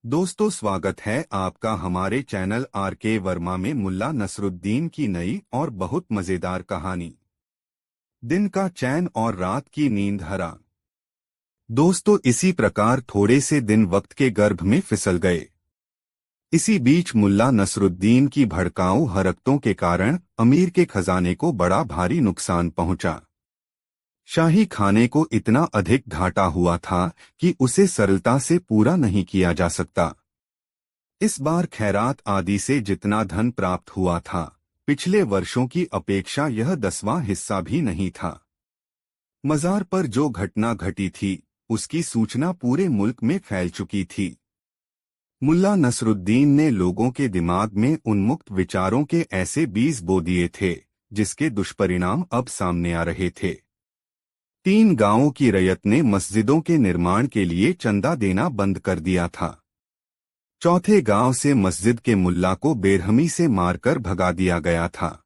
दोस्तों, स्वागत है आपका हमारे चैनल आर.के. वर्मा में मुल्ला नसरुद्दीन की नई और बहुत मजेदार कहानी। दिन का चैन और रात की नींद हराम। दोस्तों, इसी प्रकार थोड़े से दिन वक्त के गर्भ में फिसल गए। इसी बीच मुल्ला नसरुद्दीन की भड़काऊ हरकतों के कारण अमीर के खजाने को बड़ा भारी नुकसान पहुंचा। शाही खाने को इतना अधिक घाटा हुआ था कि उसे सरलता से पूरा नहीं किया जा सकता। इस बार खैरात आदि से जितना धन प्राप्त हुआ था, पिछले वर्षों की अपेक्षा यह 10वां हिस्सा भी नहीं था। मजार पर जो घटना घटी थी, उसकी सूचना पूरे मुल्क में फैल चुकी थी। मुल्ला नसरुद्दीन ने लोगों के दिमाग में उन्मुक्त विचारों के ऐसे बीज बो दिए थे, जिसके दुष्परिणाम अब सामने आ रहे थे। 3 गांवों की रयत ने मस्जिदों के निर्माण के लिए चंदा देना बंद कर दिया था। चौथे गांव से मस्जिद के मुल्ला को बेरहमी से मारकर भगा दिया गया था।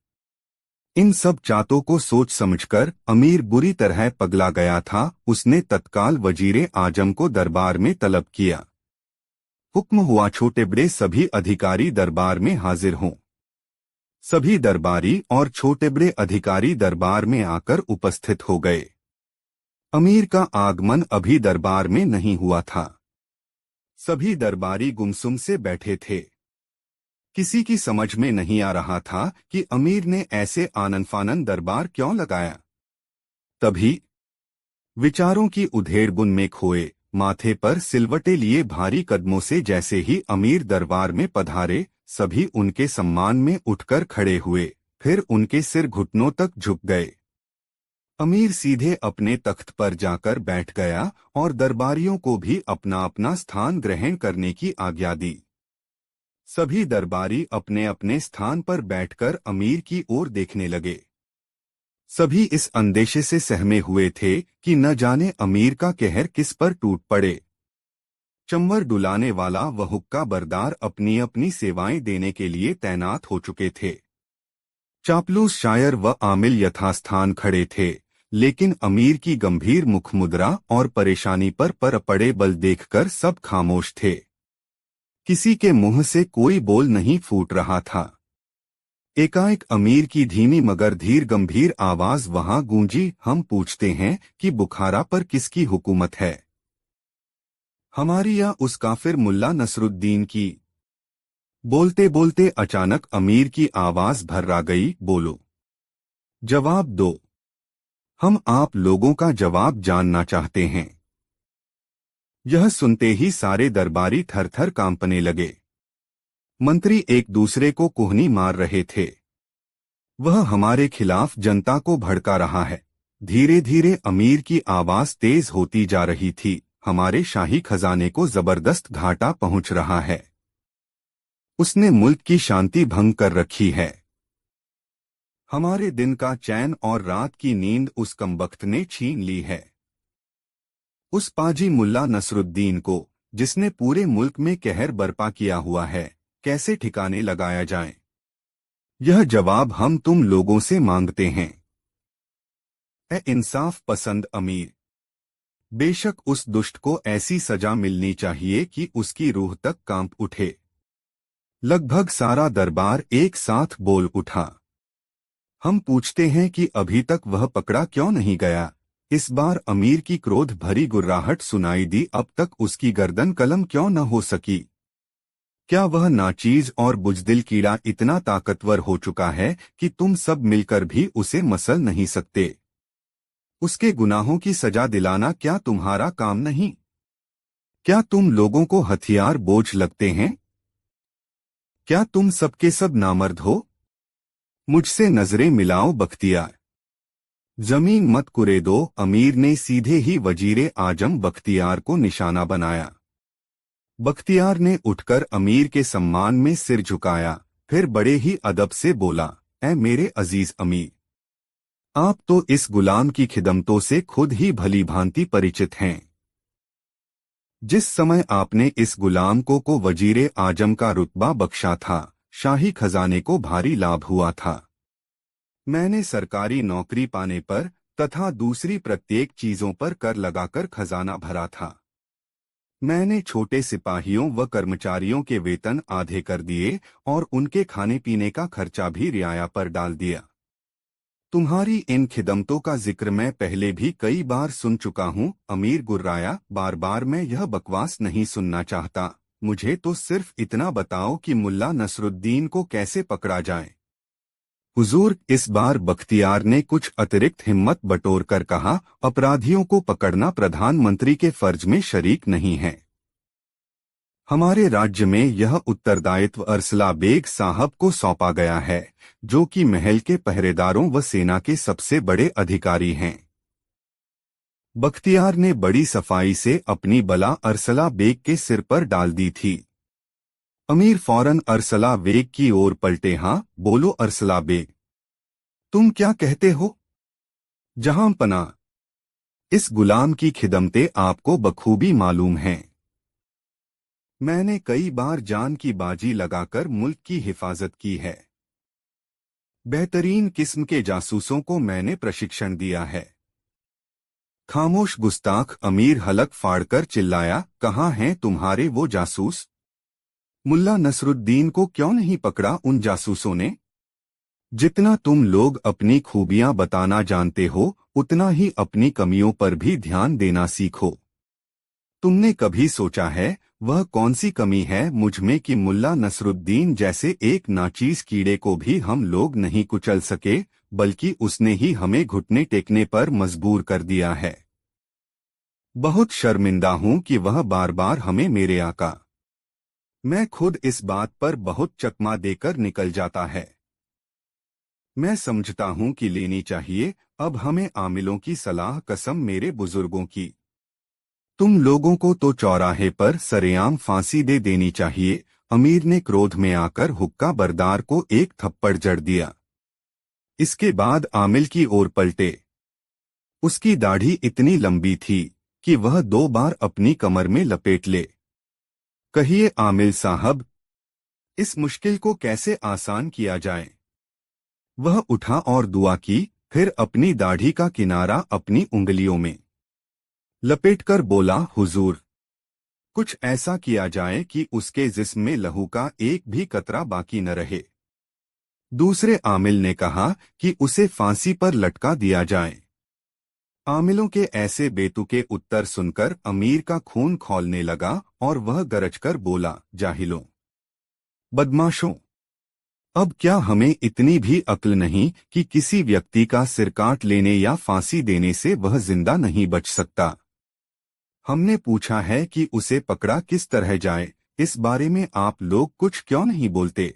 इन सब चातों को सोच समझकर अमीर बुरी तरह पगला गया था। उसने तत्काल वजीरे आजम को दरबार में तलब किया। हुक्म हुआ, छोटे बड़े सभी अधिकारी दरबार में हाजिर हों। सभी दरबारी और छोटे बड़े अधिकारी दरबार में आकर उपस्थित हो गए। अमीर का आगमन अभी दरबार में नहीं हुआ था। सभी दरबारी गुमसुम से बैठे थे। किसी की समझ में नहीं आ रहा था कि अमीर ने ऐसे आनन-फानन दरबार क्यों लगाया। तभी विचारों की उधेड़-बुन में खोए, माथे पर सिलवटे लिए भारी कदमों से जैसे ही अमीर दरबार में पधारे, सभी उनके सम्मान में उठकर खड़े हुए, फिर उनके सिर घुटनों तक झुक गए। अमीर सीधे अपने तख्त पर जाकर बैठ गया और दरबारियों को भी अपना अपना स्थान ग्रहण करने की आज्ञा दी। सभी दरबारी अपने अपने स्थान पर बैठकर अमीर की ओर देखने लगे। सभी इस अंदेशे से सहमे हुए थे कि न जाने अमीर का कहर किस पर टूट पड़े। चंवर डुलाने वाला व हुक्का बरदार अपनी अपनी सेवाएं देने के लिए तैनात हो चुके थे। चापलूस शायर व आमिल यथास्थान खड़े थे, लेकिन अमीर की गंभीर मुखमुद्रा और परेशानी पर पड़े बल देखकर सब खामोश थे। किसी के मुंह से कोई बोल नहीं फूट रहा था। एकाएक अमीर की धीमी मगर धीर गंभीर आवाज वहां गूंजी, हम पूछते हैं कि बुखारा पर किसकी हुकूमत है, हमारी या उस काफिर मुल्ला नसरुद्दीन की। बोलते बोलते अचानक अमीर की आवाज भर्रा गई, बोलो, जवाब दो, हम आप लोगों का जवाब जानना चाहते हैं। यह सुनते ही सारे दरबारी थर-थर कांपने लगे। मंत्री एक दूसरे को कुहनी मार रहे थे। वह हमारे खिलाफ जनता को भड़का रहा है। धीरे धीरे अमीर की आवाज तेज होती जा रही थी, हमारे शाही खजाने को जबरदस्त घाटा पहुंच रहा है। उसने मुल्क की शांति भंग कर रखी है। हमारे दिन का चैन और रात की नींद उस कमबख्त ने छीन ली है। उस पाजी मुल्ला नसरुद्दीन को, जिसने पूरे मुल्क में कहर बर्पा किया हुआ है, कैसे ठिकाने लगाया जाए? यह जवाब हम तुम लोगों से मांगते हैं। ए इंसाफ पसंद अमीर, बेशक उस दुष्ट को ऐसी सजा मिलनी चाहिए कि उसकी रूह तक कांप उठे। लगभग सारा दरबार एक साथ बोल उठा। हम पूछते हैं कि अभी तक वह पकड़ा क्यों नहीं गया? इस बार अमीर की क्रोध भरी गुर्राहट सुनाई दी, अब तक उसकी गर्दन कलम क्यों न हो सकी? क्या वह नाचीज और बुजदिल कीड़ा इतना ताकतवर हो चुका है कि तुम सब मिलकर भी उसे मसल नहीं सकते? उसके गुनाहों की सजा दिलाना क्या तुम्हारा काम नहीं? क्या तुम लोगों को हथियार बोझ लगते हैं? क्या तुम सबके सब नामर्द हो? मुझसे नजरें मिलाओ बख्तियार। जमीन मत कुरेदो। अमीर ने सीधे ही वजीरे आजम बख्तियार को निशाना बनाया। बख्तियार ने उठकर अमीर के सम्मान में सिर झुकाया, फिर बड़े ही अदब से बोला, ऐ मेरे अजीज अमीर, आप तो इस गुलाम की खिदमतों से खुद ही भली भांति परिचित हैं। जिस समय आपने इस गुलाम को वजीरे आजम का रुतबा बख्शा था, शाही खजाने को भारी लाभ हुआ था। मैंने सरकारी नौकरी पाने पर तथा दूसरी प्रत्येक चीजों पर कर लगाकर खजाना भरा था। मैंने छोटे सिपाहियों व कर्मचारियों के वेतन आधे कर दिए और उनके खाने पीने का खर्चा भी रियाया पर डाल दिया। तुम्हारी इन खिदमतों का जिक्र मैं पहले भी कई बार सुन चुका हूँ। अमीर गुर्राया, बार बार मैं यह बकवास नहीं सुनना चाहता। मुझे तो सिर्फ इतना बताओ कि मुल्ला नसरुद्दीन को कैसे पकड़ा जाए। हुजूर, इस बार बख्तियार ने कुछ अतिरिक्त हिम्मत बटोर कर कहा, अपराधियों को पकड़ना प्रधानमंत्री के फर्ज में शरीक नहीं है। हमारे राज्य में यह उत्तरदायित्व अरसला बेग साहब को सौंपा गया है, जो कि महल के पहरेदारों व सेना के सबसे बड़े अधिकारी हैं। बख्तियार ने बड़ी सफाई से अपनी बला अरसला बेग के सिर पर डाल दी थी। अमीर फौरन अरसला बेग की ओर पलटे। हाँ बोलो अरसला बेग, तुम क्या कहते हो? जहां पना, इस गुलाम की खिदमतें आपको बखूबी मालूम हैं। मैंने कई बार जान की बाजी लगाकर मुल्क की हिफाजत की है। बेहतरीन किस्म के जासूसों को मैंने प्रशिक्षण दिया है। खामोश गुस्ताख, अमीर हलक फाड़कर चिल्लाया, कहाँ हैं तुम्हारे वो जासूस? मुल्ला नसरुद्दीन को क्यों नहीं पकड़ा उन जासूसों ने? जितना तुम लोग अपनी खूबियां बताना जानते हो, उतना ही अपनी कमियों पर भी ध्यान देना सीखो। तुमने कभी सोचा है वह कौन सी कमी है मुझ में कि मुल्ला नसरुद्दीन जैसे एक नाचीज कीड़े को भी हम लोग नहीं कुचल सके, बल्कि उसने ही हमें घुटने टेकने पर मजबूर कर दिया है। बहुत शर्मिंदा हूं कि वह बार बार हमें मेरे आका, मैं खुद इस बात पर बहुत चकमा देकर निकल जाता है। मैं समझता हूं कि लेनी चाहिए अब हमें आमिलों की सलाह, कसम मेरे बुजुर्गों की। तुम लोगों को तो चौराहे पर सरेआम फांसी दे देनी चाहिए। अमीर ने क्रोध में आकर हुक्का बरदार को एक थप्पड़ जड़ दिया। इसके बाद आमिल की ओर पलटे। उसकी दाढ़ी इतनी लंबी थी कि वह 2 बार अपनी कमर में लपेट ले। कहिए आमिल साहब, इस मुश्किल को कैसे आसान किया जाए? वह उठा और दुआ की, फिर अपनी दाढ़ी का किनारा अपनी उंगलियों में लपेटकर बोला, हुजूर, कुछ ऐसा किया जाए कि उसके जिस्म में लहू का एक भी कतरा बाकी न रहे। दूसरे आमिल ने कहा कि उसे फांसी पर लटका दिया जाए। आमिलों के ऐसे बेतुके उत्तर सुनकर अमीर का खून खौलने लगा और वह गरजकर बोला, जाहिलों, बदमाशों, अब क्या हमें इतनी भी अक्ल नहीं कि किसी व्यक्ति का सिर काट लेने या फांसी देने से वह जिंदा नहीं बच सकता? हमने पूछा है कि उसे पकड़ा किस तरह जाए, इस बारे में आप लोग कुछ क्यों नहीं बोलते?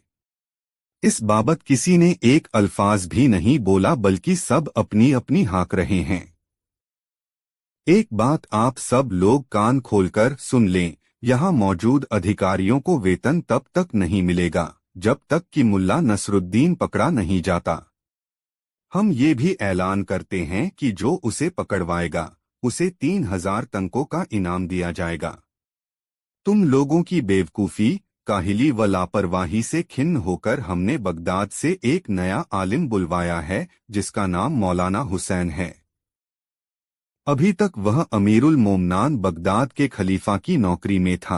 इस बाबत किसी ने एक अल्फाज भी नहीं बोला, बल्कि सब अपनी अपनी हाँक रहे हैं। एक बात आप सब लोग कान खोलकर सुन लें, यहाँ मौजूद अधिकारियों को वेतन तब तक नहीं मिलेगा जब तक कि मुल्ला नसरुद्दीन पकड़ा नहीं जाता। हम ये भी ऐलान करते हैं कि जो उसे पकड़वाएगा उसे 3000 तंकों का इनाम दिया जाएगा। तुम लोगों की बेवकूफ़ी, काहिली व लापरवाही से खिन्न होकर हमने बगदाद से एक नया आलिम बुलवाया है, जिसका नाम मौलाना हुसैन है। अभी तक वह अमीरुल मोमनान बगदाद के खलीफा की नौकरी में था।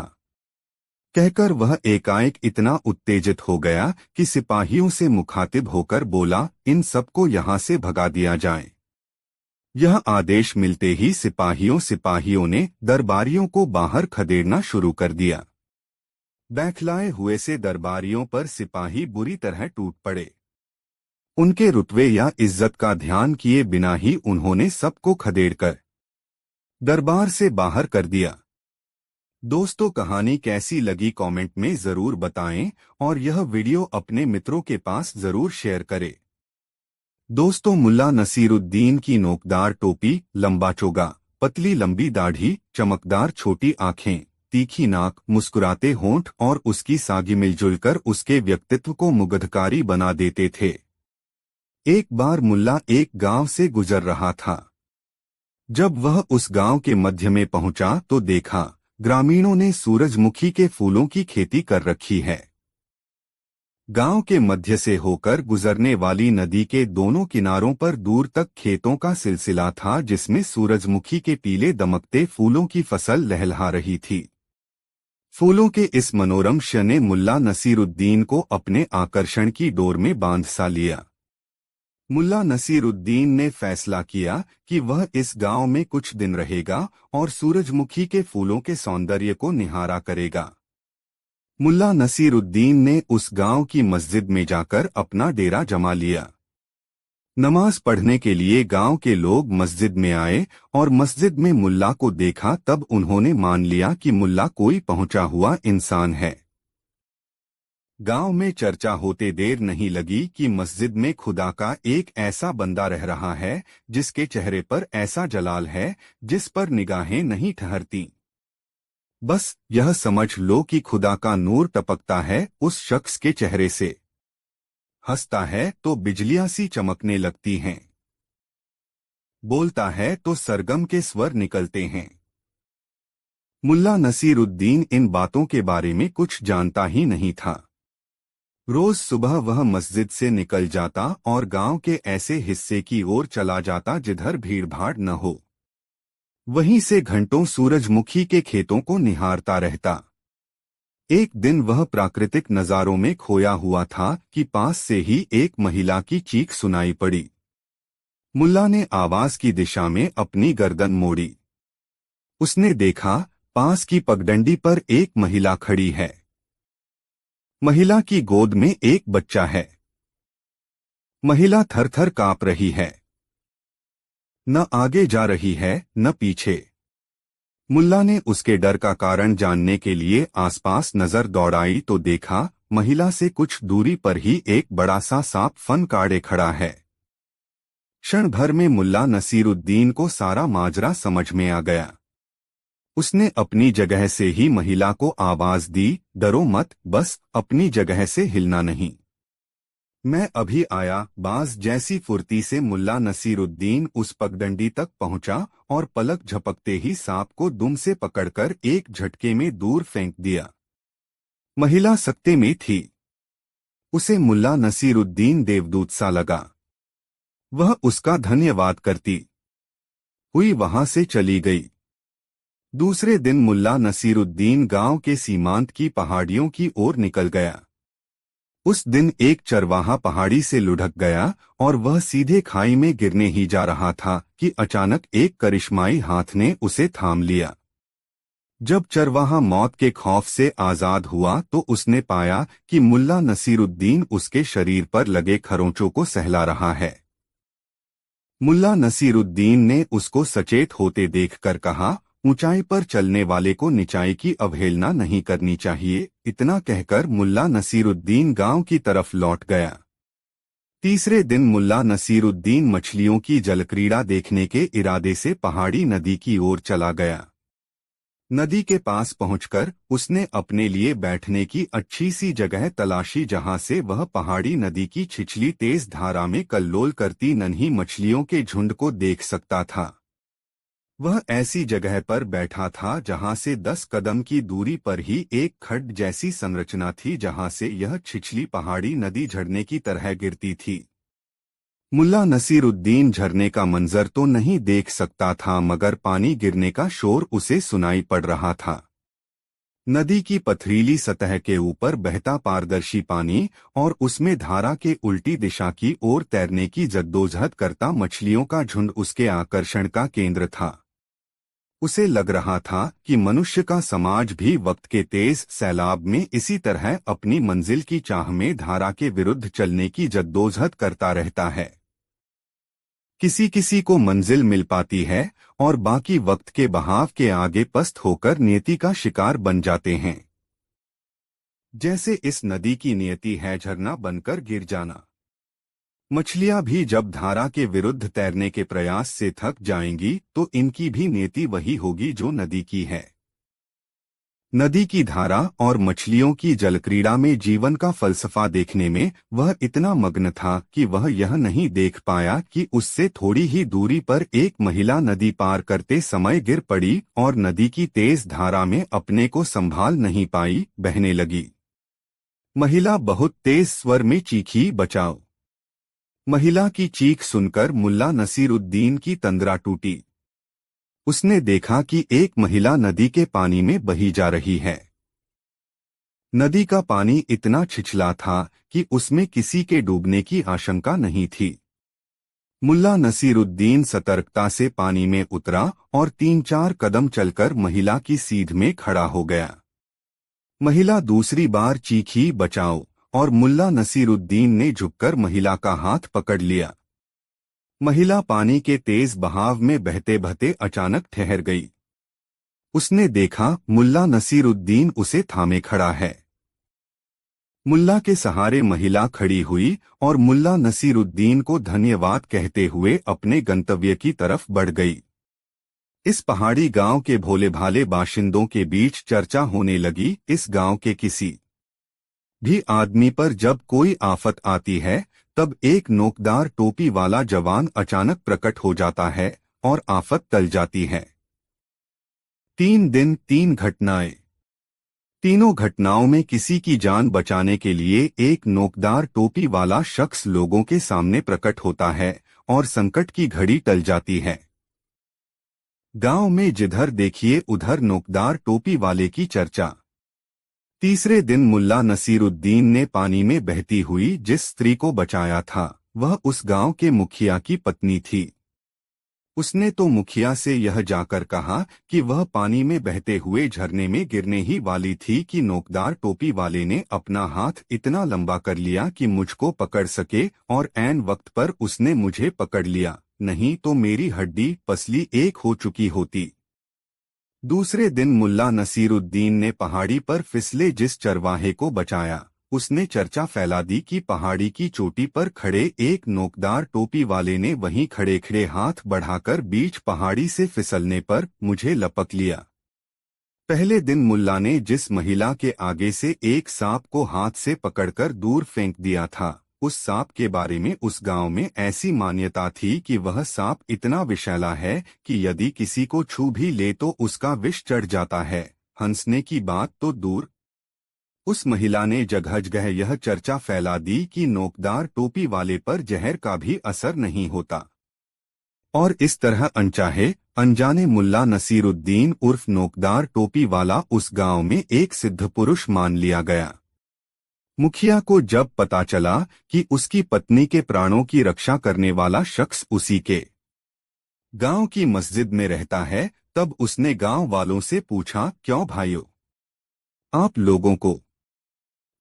कहकर वह एकाएक इतना उत्तेजित हो गया कि सिपाहियों से मुखातिब होकर बोला, इन सबको यहाँ से भगा दिया जाए। यह आदेश मिलते ही सिपाहियों ने दरबारियों को बाहर खदेड़ना शुरू कर दिया। बौखलाए हुए से दरबारियों पर सिपाही बुरी तरह टूट पड़े। उनके रुतबे या इज्जत का ध्यान किए बिना ही उन्होंने सबको खदेड़कर दरबार से बाहर कर दिया। दोस्तों, कहानी कैसी लगी कमेंट में जरूर बताएं और यह वीडियो अपने मित्रों के पास जरूर शेयर करें। दोस्तों, मुल्ला नसीरुद्दीन की नोकदार टोपी, लंबा चोगा, पतली लंबी दाढ़ी, चमकदार छोटी आंखें, तीखी नाक, मुस्कुराते होंठ और उसकी सागी मिलजुल कर उसके व्यक्तित्व को मुग्धकारी बना देते थे। एक बार मुल्ला एक गांव से गुजर रहा था। जब वह उस गांव के मध्य में पहुंचा तो देखा ग्रामीणों ने सूरजमुखी के फूलों की खेती कर रखी है। गांव के मध्य से होकर गुजरने वाली नदी के दोनों किनारों पर दूर तक खेतों का सिलसिला था, जिसमें सूरजमुखी के पीले दमकते फूलों की फसल लहलहा रही थी। फूलों के इस मनोरम क्षण ने मुल्ला नसीरुद्दीन को अपने आकर्षण की डोर में बांध सा लिया। मुल्ला नसीरुद्दीन ने फैसला किया कि वह इस गांव में कुछ दिन रहेगा और सूरजमुखी के फूलों के सौंदर्य को निहारा करेगा। मुल्ला नसीरुद्दीन ने उस गांव की मस्जिद में जाकर अपना डेरा जमा लिया। नमाज पढ़ने के लिए गांव के लोग मस्जिद में आए और मस्जिद में मुल्ला को देखा, तब उन्होंने मान लिया कि मुल्ला कोई पहुंचा हुआ इंसान है। गांव में चर्चा होते देर नहीं लगी कि मस्जिद में खुदा का एक ऐसा बंदा रह रहा है जिसके चेहरे पर ऐसा जलाल है जिस पर निगाहें नहीं ठहरती। बस यह समझ लो कि खुदा का नूर टपकता है उस शख्स के चेहरे से। हंसता है तो बिजलियां सी चमकने लगती हैं, बोलता है तो सरगम के स्वर निकलते हैं। मुल्ला नसीरुद्दीन इन बातों के बारे में कुछ जानता ही नहीं था। रोज सुबह वह मस्जिद से निकल जाता और गांव के ऐसे हिस्से की ओर चला जाता जिधर भीड़भाड़ न हो। वहीं से घंटों सूरजमुखी के खेतों को निहारता रहता। एक दिन वह प्राकृतिक नज़ारों में खोया हुआ था कि पास से ही एक महिला की चीख सुनाई पड़ी। मुल्ला ने आवाज की दिशा में अपनी गर्दन मोड़ी। उसने देखा, पास की पगडंडी पर एक महिला खड़ी है। महिला की गोद में एक बच्चा है। महिला थर-थर कांप रही है, न आगे जा रही है न पीछे। मुल्ला ने उसके डर का कारण जानने के लिए आसपास नजर दौड़ाई तो देखा, महिला से कुछ दूरी पर ही एक बड़ा सा सांप फन काढ़े खड़ा है। क्षण भर में मुल्ला नसीरुद्दीन को सारा माजरा समझ में आ गया। उसने अपनी जगह से ही महिला को आवाज दी, डरो मत, बस अपनी जगह से हिलना नहीं, मैं अभी आया। बाज जैसी फुर्ती से मुल्ला नसीरुद्दीन उस पगडंडी तक पहुंचा और पलक झपकते ही सांप को दुम से पकड़कर एक झटके में दूर फेंक दिया। महिला सकते में थी। उसे मुल्ला नसीरुद्दीन देवदूत सा लगा। वह उसका धन्यवाद करती हुई वहां से चली गई। दूसरे दिन मुल्ला नसीरुद्दीन गांव के सीमांत की पहाड़ियों की ओर निकल गया। उस दिन एक चरवाहा पहाड़ी से लुढ़क गया और वह सीधे खाई में गिरने ही जा रहा था कि अचानक एक करिश्माई हाथ ने उसे थाम लिया। जब चरवाहा मौत के खौफ से आजाद हुआ तो उसने पाया कि मुल्ला नसीरुद्दीन उसके शरीर पर लगे खरोंचों को सहला रहा है। मुल्ला नसीरुद्दीन ने उसको सचेत होते देखकर कहा, ऊंचाई पर चलने वाले को निचाई की अवहेलना नहीं करनी चाहिए। इतना कहकर मुल्ला नसीरुद्दीन गांव की तरफ लौट गया। तीसरे दिन मुल्ला नसीरुद्दीन मछलियों की जलक्रीड़ा देखने के इरादे से पहाड़ी नदी की ओर चला गया। नदी के पास पहुंचकर उसने अपने लिए बैठने की अच्छी सी जगह तलाशी जहां से वह पहाड़ी नदी की छिछली तेज धारा में कल्लोल करती नन्ही मछलियों के झुंड को देख सकता था। वह ऐसी जगह पर बैठा था जहां से 10 कदम की दूरी पर ही एक खड्ड जैसी संरचना थी जहां से यह छिछली पहाड़ी नदी झरने की तरह गिरती थी। मुल्ला नसीरुद्दीन झरने का मंजर तो नहीं देख सकता था मगर पानी गिरने का शोर उसे सुनाई पड़ रहा था। नदी की पथरीली सतह के ऊपर बहता पारदर्शी पानी और उसमें धारा के उल्टी दिशा की ओर तैरने की जद्दोजहद करता मछलियों का झुंड उसके आकर्षण का केंद्र था। उसे लग रहा था कि मनुष्य का समाज भी वक्त के तेज सैलाब में इसी तरह अपनी मंजिल की चाह में धारा के विरुद्ध चलने की जद्दोजहद करता रहता है। किसी किसी को मंजिल मिल पाती है और बाकी वक्त के बहाव के आगे पस्त होकर नियति का शिकार बन जाते हैं। जैसे इस नदी की नियति है झरना बनकर गिर जाना। मछलियां भी जब धारा के विरुद्ध तैरने के प्रयास से थक जाएंगी तो इनकी भी नियति वही होगी जो नदी की है। नदी की धारा और मछलियों की जलक्रीड़ा में जीवन का फलसफा देखने में वह इतना मग्न था कि वह यह नहीं देख पाया कि उससे थोड़ी ही दूरी पर एक महिला नदी पार करते समय गिर पड़ी और नदी की तेज धारा में अपने को संभाल नहीं पाई, बहने लगी। महिला बहुत तेज स्वर में चीखी, बचाओ। महिला की चीख सुनकर मुल्ला नसीरुद्दीन की तंद्रा टूटी। उसने देखा कि एक महिला नदी के पानी में बही जा रही है। नदी का पानी इतना छिछला था कि उसमें किसी के डूबने की आशंका नहीं थी। मुल्ला नसीरुद्दीन सतर्कता से पानी में उतरा और 3-4 कदम चलकर महिला की सीध में खड़ा हो गया। महिला दूसरी बार चीखी, बचाओ, और मुल्ला नसीरुद्दीन ने झुककर महिला का हाथ पकड़ लिया। महिला पानी के तेज बहाव में बहते बहते अचानक ठहर गई। उसने देखा मुल्ला नसीरुद्दीन उसे थामे खड़ा है। मुल्ला के सहारे महिला खड़ी हुई और मुल्ला नसीरुद्दीन को धन्यवाद कहते हुए अपने गंतव्य की तरफ बढ़ गई। इस पहाड़ी गांव के भोले भाले बाशिंदों के बीच चर्चा होने लगी। इस गांव के किसी भी आदमी पर जब कोई आफत आती है तब एक नोकदार टोपी वाला जवान अचानक प्रकट हो जाता है और आफत टल जाती है। 3 दिन 3 घटनाएं। तीनों घटनाओं में किसी की जान बचाने के लिए एक नोकदार टोपी वाला शख्स लोगों के सामने प्रकट होता है और संकट की घड़ी टल जाती है। गांव में जिधर देखिए उधर नोकदार टोपी वाले की चर्चा। तीसरे दिन मुल्ला नसीरुद्दीन ने पानी में बहती हुई जिस स्त्री को बचाया था वह उस गांव के मुखिया की पत्नी थी। उसने तो मुखिया से यह जाकर कहा कि वह पानी में बहते हुए झरने में गिरने ही वाली थी कि नोकदार टोपी वाले ने अपना हाथ इतना लंबा कर लिया कि मुझको पकड़ सके, और ऐन वक्त पर उसने मुझे पकड़ लिया, नहीं तो मेरी हड्डी पसली एक हो चुकी होती। दूसरे दिन मुल्ला नसीरुद्दीन ने पहाड़ी पर फिसले जिस चरवाहे को बचाया, उसने चर्चा फैला दी कि पहाड़ी की चोटी पर खड़े एक नोकदार टोपी वाले ने वहीं खड़े खड़े हाथ बढ़ाकर बीच पहाड़ी से फिसलने पर मुझे लपक लिया। पहले दिन मुल्ला ने जिस महिला के आगे से एक सांप को हाथ से पकड़कर दूर फेंक दिया था, उस सांप के बारे में उस गांव में ऐसी मान्यता थी कि वह सांप इतना विषैला है कि यदि किसी को छू भी ले तो उसका विष चढ़ जाता है। हंसने की बात तो दूर, उस महिला ने जगह जगह यह चर्चा फैला दी कि नोकदार टोपी वाले पर जहर का भी असर नहीं होता। और इस तरह अनचाहे अनजाने मुल्ला नसीरुद्दीन उर्फ नोकदार टोपी वाला उस गांव में एक सिद्ध पुरुष मान लिया गया। मुखिया को जब पता चला कि उसकी पत्नी के प्राणों की रक्षा करने वाला शख्स उसी के गांव की मस्जिद में रहता है, तब उसने गांव वालों से पूछा, क्यों भाइयों, आप लोगों को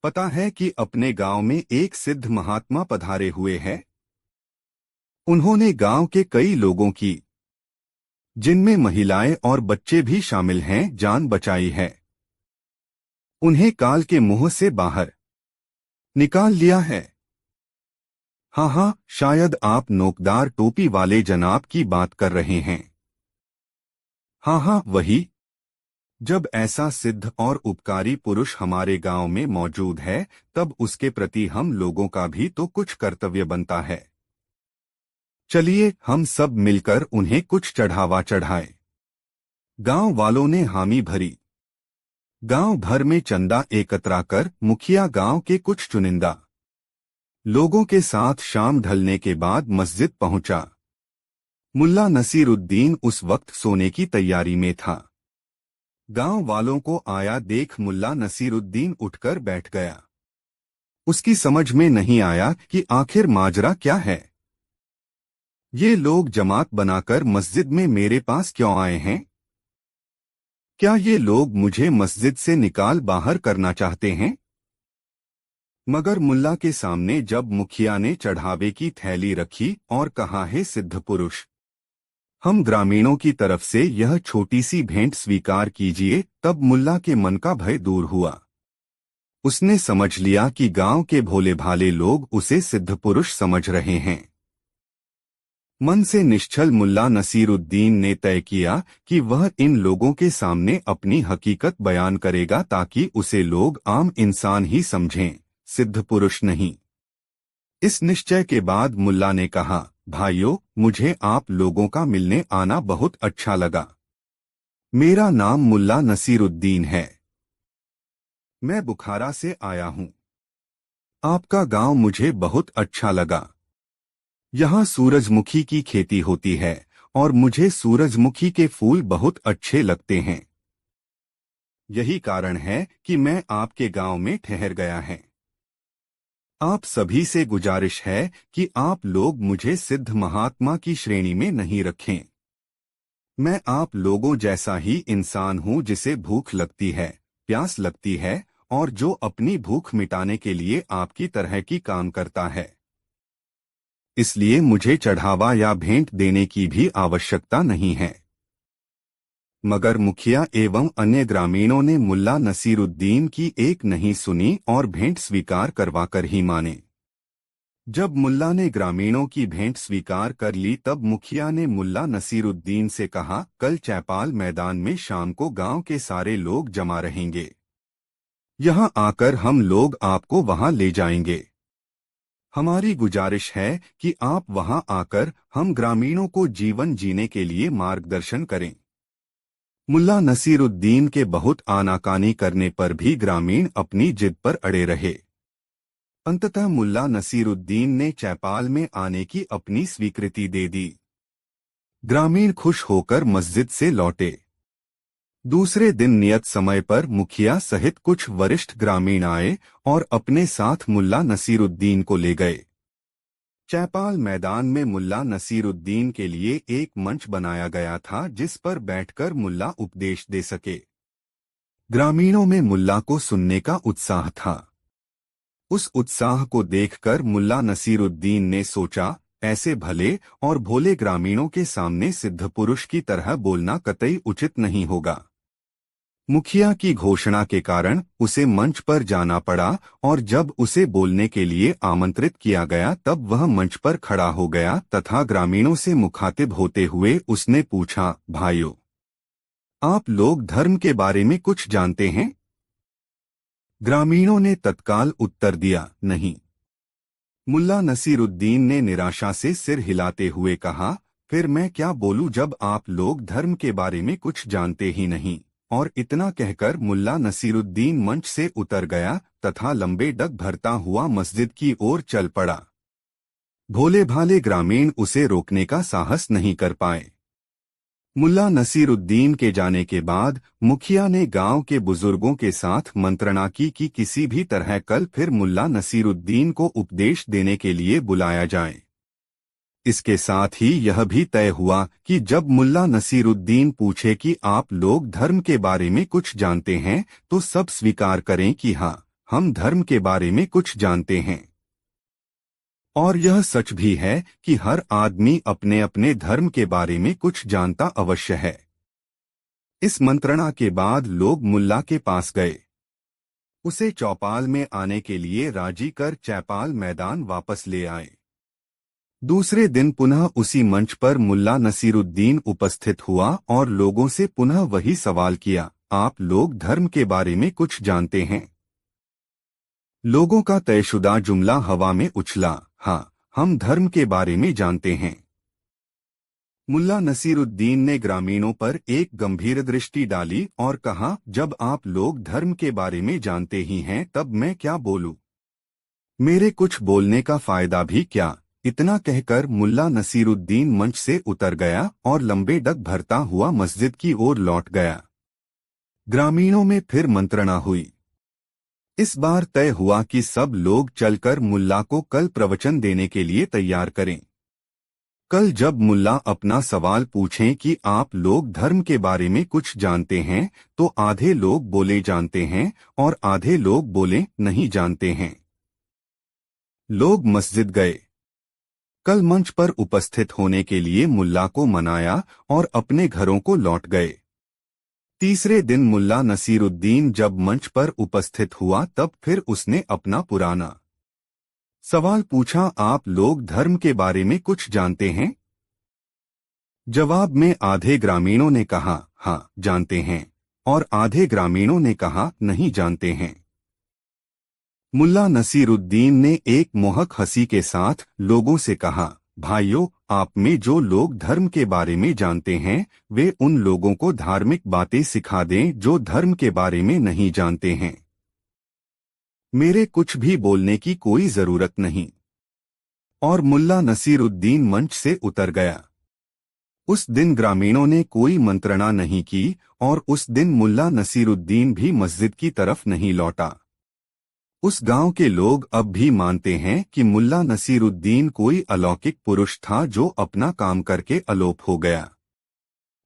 पता है कि अपने गांव में एक सिद्ध महात्मा पधारे हुए हैं? उन्होंने गांव के कई लोगों की, जिनमें महिलाएं और बच्चे भी शामिल हैं, जान बचाई है। उन्हें काल के मुंह से बाहर निकाल लिया है। हाँ हाँ, शायद आप नोकदार टोपी वाले जनाब की बात कर रहे हैं। हाँ हाँ, वही। जब ऐसा सिद्ध और उपकारी पुरुष हमारे गांव में मौजूद है तब उसके प्रति हम लोगों का भी तो कुछ कर्तव्य बनता है। चलिए हम सब मिलकर उन्हें कुछ चढ़ावा चढ़ाएं। गांव वालों ने हामी भरी। गांव भर में चंदा एकत्रा कर मुखिया गांव के कुछ चुनिंदा लोगों के साथ शाम ढलने के बाद मस्जिद पहुंचा। मुल्ला नसीरुद्दीन उस वक्त सोने की तैयारी में था। गांव वालों को आया देख मुल्ला नसीरुद्दीन उठकर बैठ गया। उसकी समझ में नहीं आया कि आखिर माजरा क्या है। ये लोग जमात बनाकर मस्जिद में मेरे पास क्यों आए हैं? क्या ये लोग मुझे मस्जिद से निकाल बाहर करना चाहते हैं? मगर मुल्ला के सामने जब मुखिया ने चढ़ावे की थैली रखी और कहा, हे सिद्ध पुरुष, हम ग्रामीणों की तरफ से यह छोटी सी भेंट स्वीकार कीजिए, तब मुल्ला के मन का भय दूर हुआ। उसने समझ लिया कि गांव के भोले भाले लोग उसे सिद्ध पुरुष समझ रहे हैं। मन से निश्चल मुल्ला नसीरुद्दीन ने तय किया कि वह इन लोगों के सामने अपनी हकीकत बयान करेगा ताकि उसे लोग आम इंसान ही समझें, सिद्ध पुरुष नहीं। इस निश्चय के बाद मुल्ला ने कहा, भाइयों, मुझे आप लोगों का मिलने आना बहुत अच्छा लगा। मेरा नाम मुल्ला नसीरुद्दीन है। मैं बुखारा से आया हूँ। आपका गांव मुझे बहुत अच्छा लगा। यहाँ सूरजमुखी की खेती होती है और मुझे सूरजमुखी के फूल बहुत अच्छे लगते हैं। यही कारण है कि मैं आपके गांव में ठहर गया है। आप सभी से गुजारिश है कि आप लोग मुझे सिद्ध महात्मा की श्रेणी में नहीं रखें। मैं आप लोगों जैसा ही इंसान हूँ जिसे भूख लगती है, प्यास लगती है और जो अपनी भूख मिटाने के लिए आपकी तरह की काम करता है। इसलिए मुझे चढ़ावा या भेंट देने की भी आवश्यकता नहीं है। मगर मुखिया एवं अन्य ग्रामीणों ने मुल्ला नसीरुद्दीन की एक नहीं सुनी और भेंट स्वीकार करवाकर ही माने। जब मुल्ला ने ग्रामीणों की भेंट स्वीकार कर ली तब मुखिया ने मुल्ला नसीरुद्दीन से कहा, कल चैपाल मैदान में शाम को गांव के सारे लोग जमा रहेंगे। यहां आकर हम लोग आपको वहां ले जाएंगे। हमारी गुजारिश है कि आप वहां आकर हम ग्रामीणों को जीवन जीने के लिए मार्गदर्शन करें। मुल्ला नसीरुद्दीन के बहुत आनाकानी करने पर भी ग्रामीण अपनी जिद पर अड़े रहे। अंततः मुल्ला नसीरुद्दीन ने चैपाल में आने की अपनी स्वीकृति दे दी। ग्रामीण खुश होकर मस्जिद से लौटे। दूसरे दिन नियत समय पर मुखिया सहित कुछ वरिष्ठ ग्रामीण आए और अपने साथ मुल्ला नसीरुद्दीन को ले गए। चैपाल मैदान में मुल्ला नसीरुद्दीन के लिए एक मंच बनाया गया था जिस पर बैठकर मुल्ला उपदेश दे सके। ग्रामीणों में मुल्ला को सुनने का उत्साह था। उस उत्साह को देखकर मुल्ला नसीरुद्दीन ने सोचा, ऐसे भले और भोले ग्रामीणों के सामने सिद्ध पुरुष की तरह बोलना कतई उचित नहीं होगा। मुखिया की घोषणा के कारण उसे मंच पर जाना पड़ा और जब उसे बोलने के लिए आमंत्रित किया गया तब वह मंच पर खड़ा हो गया तथा ग्रामीणों से मुखातिब होते हुए उसने पूछा, भाइयों, आप लोग धर्म के बारे में कुछ जानते हैं? ग्रामीणों ने तत्काल उत्तर दिया, नहीं। मुल्ला नसीरुद्दीन ने निराशा से सिर हिलाते हुए कहा, फिर मैं क्या बोलूं जब आप लोग धर्म के बारे में कुछ जानते ही नहीं। और इतना कहकर मुल्ला नसीरुद्दीन मंच से उतर गया तथा लंबे डग भरता हुआ मस्जिद की ओर चल पड़ा। भोले भाले ग्रामीण उसे रोकने का साहस नहीं कर पाए। मुल्ला नसीरुद्दीन के जाने के बाद मुखिया ने गांव के बुजुर्गों के साथ मंत्रणा की कि किसी भी तरह कल फिर मुल्ला नसीरुद्दीन को उपदेश देने के लिए बुलाया जाए। इसके साथ ही यह भी तय हुआ कि जब मुल्ला नसीरुद्दीन पूछे कि आप लोग धर्म के बारे में कुछ जानते हैं तो सब स्वीकार करें कि हाँ, हम धर्म के बारे में कुछ जानते हैं। और यह सच भी है कि हर आदमी अपने अपने धर्म के बारे में कुछ जानता अवश्य है। इस मंत्रणा के बाद लोग मुल्ला के पास गए। उसे चौपाल में आने के लिए राजी कर चैपाल मैदान वापस ले आए। दूसरे दिन पुनः उसी मंच पर मुल्ला नसीरुद्दीन उपस्थित हुआ और लोगों से पुनः वही सवाल किया, आप लोग धर्म के बारे में कुछ जानते हैं? लोगों का तयशुदा जुमला हवा में उछला, हाँ, हम धर्म के बारे में जानते हैं। मुल्ला नसीरुद्दीन ने ग्रामीणों पर एक गंभीर दृष्टि डाली और कहा, जब आप लोग धर्म के बारे में जानते ही हैं तब मैं क्या बोलूं? मेरे कुछ बोलने का फायदा भी क्या? इतना कहकर मुल्ला नसीरुद्दीन मंच से उतर गया और लंबे डग भरता हुआ मस्जिद की ओर लौट गया। ग्रामीणों में फिर मंत्रणा हुई। इस बार तय हुआ कि सब लोग चलकर मुल्ला को कल प्रवचन देने के लिए तैयार करें। कल जब मुल्ला अपना सवाल पूछें कि आप लोग धर्म के बारे में कुछ जानते हैं तो आधे लोग बोले जानते हैं और आधे लोग बोले नहीं जानते हैं। लोग मस्जिद गए। कल मंच पर उपस्थित होने के लिए मुल्ला को मनाया और अपने घरों को लौट गए। तीसरे दिन मुल्ला नसीरुद्दीन जब मंच पर उपस्थित हुआ तब फिर उसने अपना पुराना सवाल पूछा, आप लोग धर्म के बारे में कुछ जानते हैं? जवाब में आधे ग्रामीणों ने कहा, हाँ जानते हैं, और आधे ग्रामीणों ने कहा, नहीं जानते हैं। मुल्ला नसीरुद्दीन ने एक मोहक हंसी के साथ लोगों से कहा, भाइयों, आप में जो लोग धर्म के बारे में जानते हैं वे उन लोगों को धार्मिक बातें सिखा दें जो धर्म के बारे में नहीं जानते हैं। मेरे कुछ भी बोलने की कोई जरूरत नहीं। और मुल्ला नसीरुद्दीन मंच से उतर गया। उस दिन ग्रामीणों ने कोई मंत्रणा नहीं की और उस दिन मुल्ला नसीरुद्दीन भी मस्जिद की तरफ नहीं लौटा। उस गांव के लोग अब भी मानते हैं कि मुल्ला नसीरुद्दीन कोई अलौकिक पुरुष था जो अपना काम करके अलोप हो गया।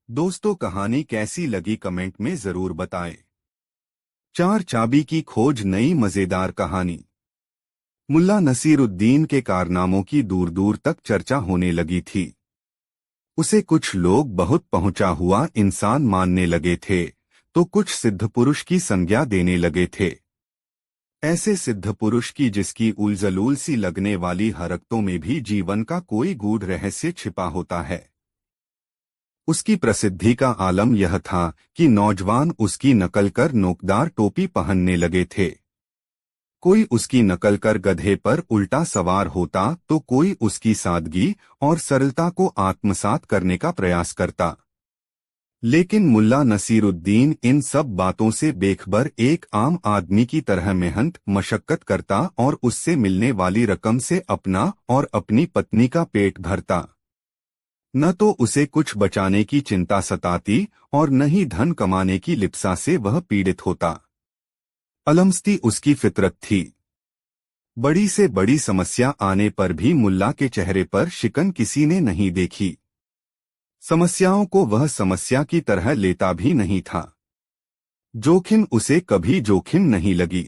दोस्तों, कहानी कैसी लगी कमेंट में जरूर बताएं। चार चाबी की खोज नई मजेदार कहानी। मुल्ला नसीरुद्दीन के कारनामों की दूर दूर तक चर्चा होने लगी थी। उसे कुछ लोग बहुत पहुंचा हुआ इंसान मानने लगे थे तो कुछ सिद्ध पुरुष की संज्ञा देने लगे थे। ऐसे सिद्ध पुरुष की जिसकी उलझलूल सी लगने वाली हरकतों में भी जीवन का कोई गूढ़ रहस्य छिपा होता है। उसकी प्रसिद्धि का आलम यह था कि नौजवान उसकी नकल कर नोकदार टोपी पहनने लगे थे। कोई उसकी नकल कर गधे पर उल्टा सवार होता तो कोई उसकी सादगी और सरलता को आत्मसात करने का प्रयास करता। लेकिन मुल्ला नसीरुद्दीन इन सब बातों से बेखबर एक आम आदमी की तरह मेहनत मशक्कत करता और उससे मिलने वाली रकम से अपना और अपनी पत्नी का पेट भरता। न तो उसे कुछ बचाने की चिंता सताती और न ही धन कमाने की लिप्सा से वह पीड़ित होता। अलमस्ती उसकी फितरत थी। बड़ी से बड़ी समस्या आने पर भी मुल्ला के चेहरे पर शिकन किसी ने नहीं देखी। समस्याओं को वह समस्या की तरह लेता भी नहीं था। जोखिम उसे कभी जोखिम नहीं लगी।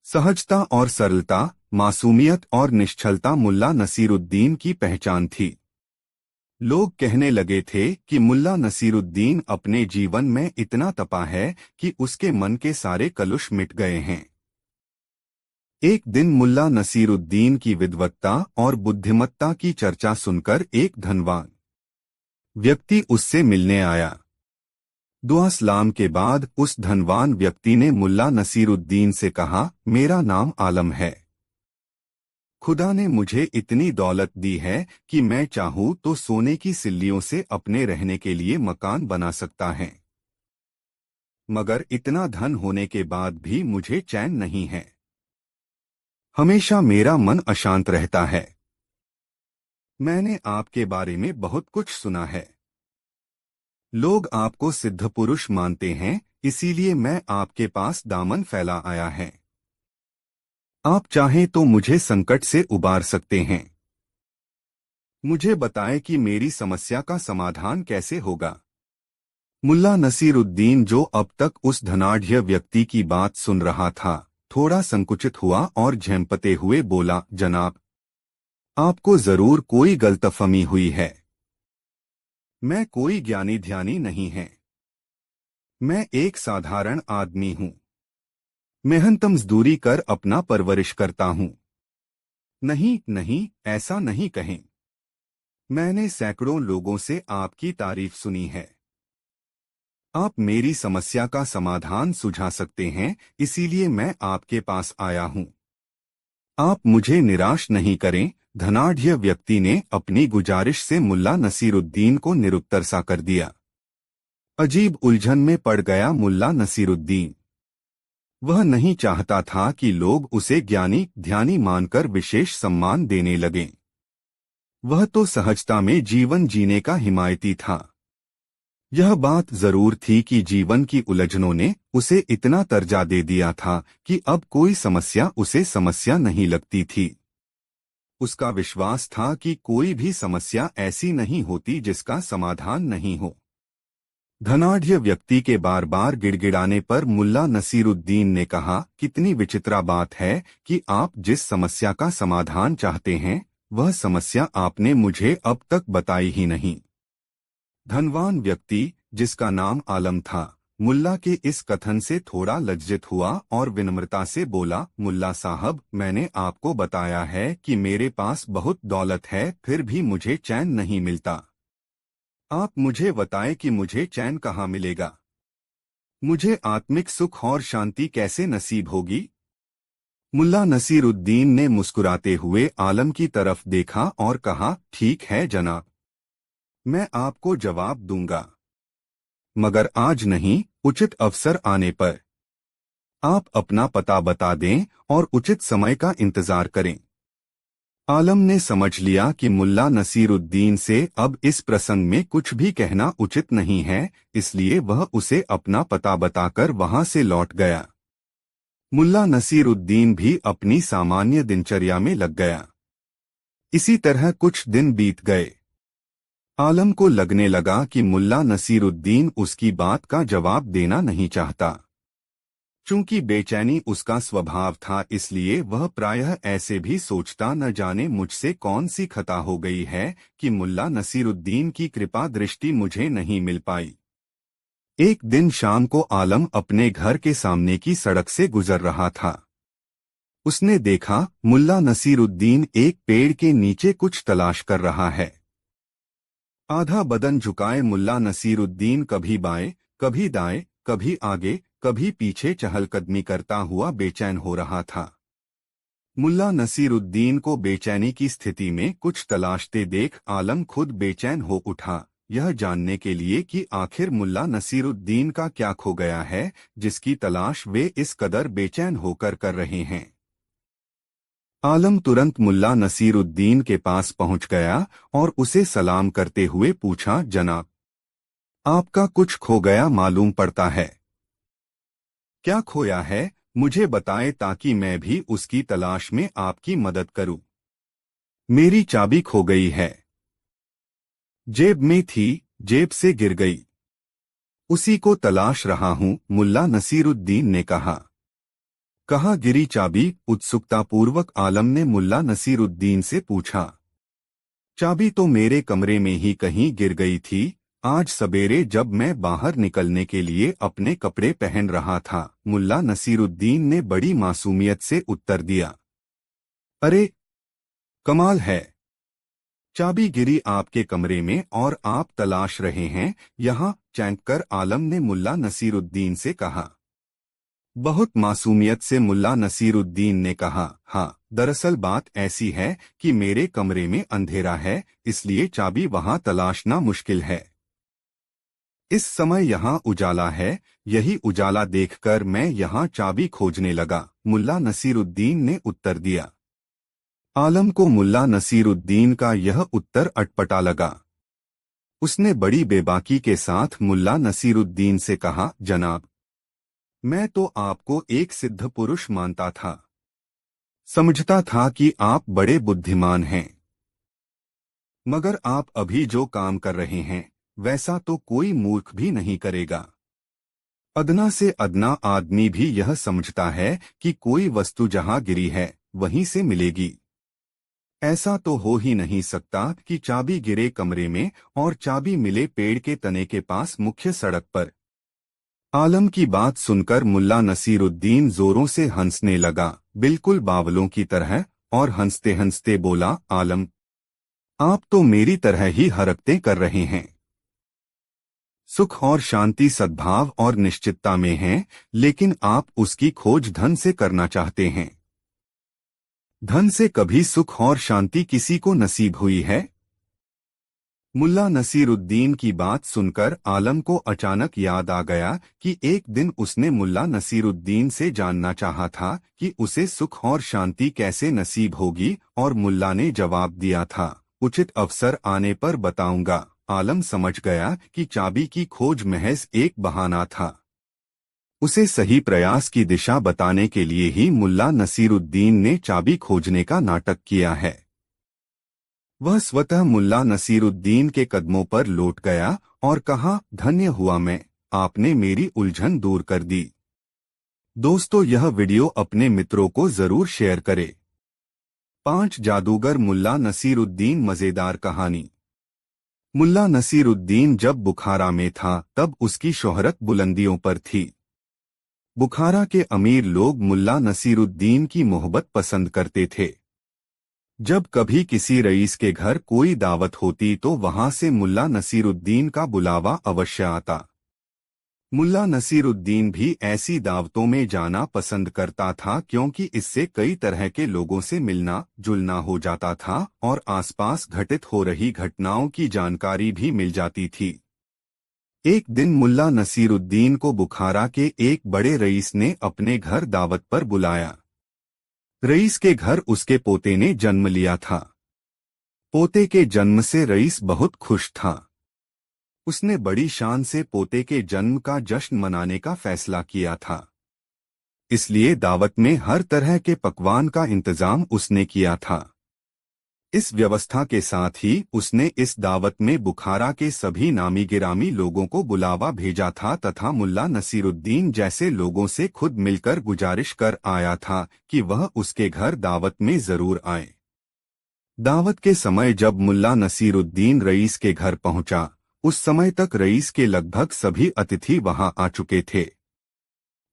सहजता और सरलता, मासूमियत और निश्चलता मुल्ला नसीरुद्दीन की पहचान थी। लोग कहने लगे थे कि मुल्ला नसीरुद्दीन अपने जीवन में इतना तपा है कि उसके मन के सारे कलुष मिट गए हैं। एक दिन मुल्ला नसीरुद्दीन की विद्वत्ता और बुद्धिमत्ता की चर्चा सुनकर एक धनवान व्यक्ति उससे मिलने आया। दुआ सलाम के बाद उस धनवान व्यक्ति ने मुल्ला नसीरुद्दीन से कहा, मेरा नाम आलम है। खुदा ने मुझे इतनी दौलत दी है कि मैं चाहूं तो सोने की सिल्लियों से अपने रहने के लिए मकान बना सकता है, मगर इतना धन होने के बाद भी मुझे चैन नहीं है। हमेशा मेरा मन अशांत रहता है। मैंने आपके बारे में बहुत कुछ सुना है। लोग आपको सिद्ध पुरुष मानते हैं, इसीलिए मैं आपके पास दामन फैला आया है। आप चाहें तो मुझे संकट से उबार सकते हैं। मुझे बताएं कि मेरी समस्या का समाधान कैसे होगा। मुल्ला नसीरुद्दीन, जो अब तक उस धनाढ़ व्यक्ति की बात सुन रहा था, थोड़ा संकुचित हुआ और झेंपते हुए बोला, जनाब, आपको जरूर कोई गलतफहमी हुई है। मैं कोई ज्ञानी ध्यानी नहीं है। मैं एक साधारण आदमी हूँ। मेहनत मजदूरी कर अपना परवरिश करता हूँ। नहीं नहीं, ऐसा नहीं कहें। मैंने सैकड़ों लोगों से आपकी तारीफ सुनी है। आप मेरी समस्या का समाधान सुझा सकते हैं, इसीलिए मैं आपके पास आया हूँ। आप मुझे निराश नहीं करें। धनाढ़ व्यक्ति ने अपनी गुजारिश से मुल्ला नसीरुद्दीन को निरुत्तर सा कर दिया। अजीब उलझन में पड़ गया मुल्ला नसीरुद्दीन। वह नहीं चाहता था कि लोग उसे ज्ञानी ध्यानी मानकर विशेष सम्मान देने लगें। वह तो सहजता में जीवन जीने का हिमायती था। यह बात जरूर थी कि जीवन की उलझनों ने उसे इतना तर्जा दे दिया था कि अब कोई समस्या उसे समस्या नहीं लगती थी। उसका विश्वास था कि कोई भी समस्या ऐसी नहीं होती जिसका समाधान नहीं हो। धनाढ़ व्यक्ति के बार बार गिड़गिड़ाने पर मुल्ला नसीरुद्दीन ने कहा, कितनी विचित्र बात है कि आप जिस समस्या का समाधान चाहते हैं, वह समस्या आपने मुझे अब तक बताई ही नहीं। धनवान व्यक्ति, जिसका नाम आलम था, मुल्ला के इस कथन से थोड़ा लज्जित हुआ और विनम्रता से बोला, मुल्ला साहब, मैंने आपको बताया है कि मेरे पास बहुत दौलत है, फिर भी मुझे चैन नहीं मिलता। आप मुझे बताएं कि मुझे चैन कहाँ मिलेगा। मुझे आत्मिक सुख और शांति कैसे नसीब होगी। मुल्ला नसीरुद्दीन ने मुस्कुराते हुए आलम की तरफ देखा और कहा, ठीक है जनाब, मैं आपको जवाब दूंगा, मगर आज नहीं, उचित अवसर आने पर। आप अपना पता बता दें और उचित समय का इंतजार करें। आलम ने समझ लिया कि मुल्ला नसीरुद्दीन से अब इस प्रसंग में कुछ भी कहना उचित नहीं है, इसलिए वह उसे अपना पता बताकर वहां से लौट गया। मुल्ला नसीरुद्दीन भी अपनी सामान्य दिनचर्या में लग गया। इसी तरह कुछ दिन बीत गए। आलम को लगने लगा कि मुल्ला नसीरुद्दीन उसकी बात का जवाब देना नहीं चाहता। चूंकि बेचैनी उसका स्वभाव था, इसलिए वह प्रायः ऐसे भी सोचता, न जाने मुझसे कौन सी खता हो गई है कि मुल्ला नसीरुद्दीन की कृपा दृष्टि मुझे नहीं मिल पाई। एक दिन शाम को आलम अपने घर के सामने की सड़क से गुजर रहा था। उसने देखा मुल्ला नसीरुद्दीन एक पेड़ के नीचे कुछ तलाश कर रहा है। आधा बदन झुकाए मुल्ला नसीरुद्दीन कभी बाएं, कभी दाएं, कभी आगे, कभी पीछे चहलकदमी करता हुआ बेचैन हो रहा था। मुल्ला नसीरुद्दीन को बेचैनी की स्थिति में कुछ तलाशते देख आलम खुद बेचैन हो उठा, यह जानने के लिए कि आखिर मुल्ला नसीरुद्दीन का क्या खो गया है, जिसकी तलाश वे इस कदर बेचैन होकर कर रहे हैं। आलम तुरंत मुल्ला नसीरुद्दीन के पास पहुंच गया और उसे सलाम करते हुए पूछा, जनाब, आपका कुछ खो गया मालूम पड़ता है। क्या खोया है, मुझे बताएं ताकि मैं भी उसकी तलाश में आपकी मदद करूं। मेरी चाबी खो गई है। जेब में थी, जेब से गिर गई। उसी को तलाश रहा हूं, मुल्ला नसीरुद्दीन ने कहा। कहाँ गिरी चाबी? उत्सुकतापूर्वक आलम ने मुल्ला नसीरुद्दीन से पूछा। चाबी तो मेरे कमरे में ही कहीं गिर गई थी, आज सवेरे जब मैं बाहर निकलने के लिए अपने कपड़े पहन रहा था, मुल्ला नसीरुद्दीन ने बड़ी मासूमियत से उत्तर दिया। अरे, कमाल है। चाबी गिरी आपके कमरे में और आप तलाश रहे हैं यहाँ? चैंक कर आलम ने मुल्ला नसीरुद्दीन से कहा। बहुत मासूमियत से मुल्ला नसीरुद्दीन ने कहा, हाँ, दरअसल बात ऐसी है कि मेरे कमरे में अंधेरा है, इसलिए चाबी वहां तलाशना मुश्किल है। इस समय यहाँ उजाला है, यही उजाला देखकर मैं यहाँ चाबी खोजने लगा, मुल्ला नसीरुद्दीन ने उत्तर दिया। आलम को मुल्ला नसीरुद्दीन का यह उत्तर अटपटा लगा। उसने बड़ी बेबाकी के साथ मुल्ला नसीरुद्दीन से कहा, जनाब, मैं तो आपको एक सिद्ध पुरुष मानता था। समझता था कि आप बड़े बुद्धिमान हैं। मगर आप अभी जो काम कर रहे हैं, वैसा तो कोई मूर्ख भी नहीं करेगा। अदना से अदना आदमी भी यह समझता है कि कोई वस्तु जहां गिरी है, वहीं से मिलेगी। ऐसा तो हो ही नहीं सकता कि चाबी गिरे कमरे में और चाबी मिले पेड़ के तने के पास मुख्य सड़क पर। आलम की बात सुनकर मुल्ला नसीरुद्दीन जोरों से हंसने लगा, बिल्कुल बावलों की तरह, और हंसते हंसते बोला, आलम, आप तो मेरी तरह ही हरकतें कर रहे हैं। सुख और शांति सद्भाव और निश्चितता में है, लेकिन आप उसकी खोज धन से करना चाहते हैं। धन से कभी सुख और शांति किसी को नसीब हुई है? मुल्ला नसीरुद्दीन की बात सुनकर आलम को अचानक याद आ गया कि एक दिन उसने मुल्ला नसीरुद्दीन से जानना चाहा था कि उसे सुख और शांति कैसे नसीब होगी, और मुल्ला ने जवाब दिया था, उचित अवसर आने पर बताऊंगा। आलम समझ गया कि चाबी की खोज महज एक बहाना था। उसे सही प्रयास की दिशा बताने के लिए ही मुल्ला नसीरुद्दीन ने चाबी खोजने का नाटक किया है। वह स्वतः मुल्ला नसीरुद्दीन के कदमों पर लौट गया और कहा, धन्य हुआ मैं, आपने मेरी उलझन दूर कर दी। दोस्तों, यह वीडियो अपने मित्रों को जरूर शेयर करें। 5 जादूगर मुल्ला नसीरुद्दीन मजेदार कहानी। मुल्ला नसीरुद्दीन जब बुखारा में था तब उसकी शोहरत बुलंदियों पर थी। बुखारा के अमीर लोग मुल्ला नसीरुद्दीन की मोहब्बत पसंद करते थे। जब कभी किसी रईस के घर कोई दावत होती तो वहां से मुल्ला नसीरुद्दीन का बुलावा अवश्य आता। मुल्ला नसीरुद्दीन भी ऐसी दावतों में जाना पसंद करता था, क्योंकि इससे कई तरह के लोगों से मिलना जुलना हो जाता था और आसपास घटित हो रही घटनाओं की जानकारी भी मिल जाती थी। एक दिन मुल्ला नसीरुद्दीन को बुखारा के एक बड़े रईस ने अपने घर दावत पर बुलाया। रईस के घर उसके पोते ने जन्म लिया था। पोते के जन्म से रईस बहुत खुश था। उसने बड़ी शान से पोते के जन्म का जश्न मनाने का फैसला किया था। इसलिए दावत में हर तरह के पकवान का इंतजाम उसने किया था। इस व्यवस्था के साथ ही उसने इस दावत में बुखारा के सभी नामी गिरामी लोगों को बुलावा भेजा था तथा मुल्ला नसीरुद्दीन जैसे लोगों से खुद मिलकर गुजारिश कर आया था कि वह उसके घर दावत में जरूर आए। दावत के समय जब मुल्ला नसीरुद्दीन रईस के घर पहुंचा, उस समय तक रईस के लगभग सभी अतिथि वहां आ चुके थे।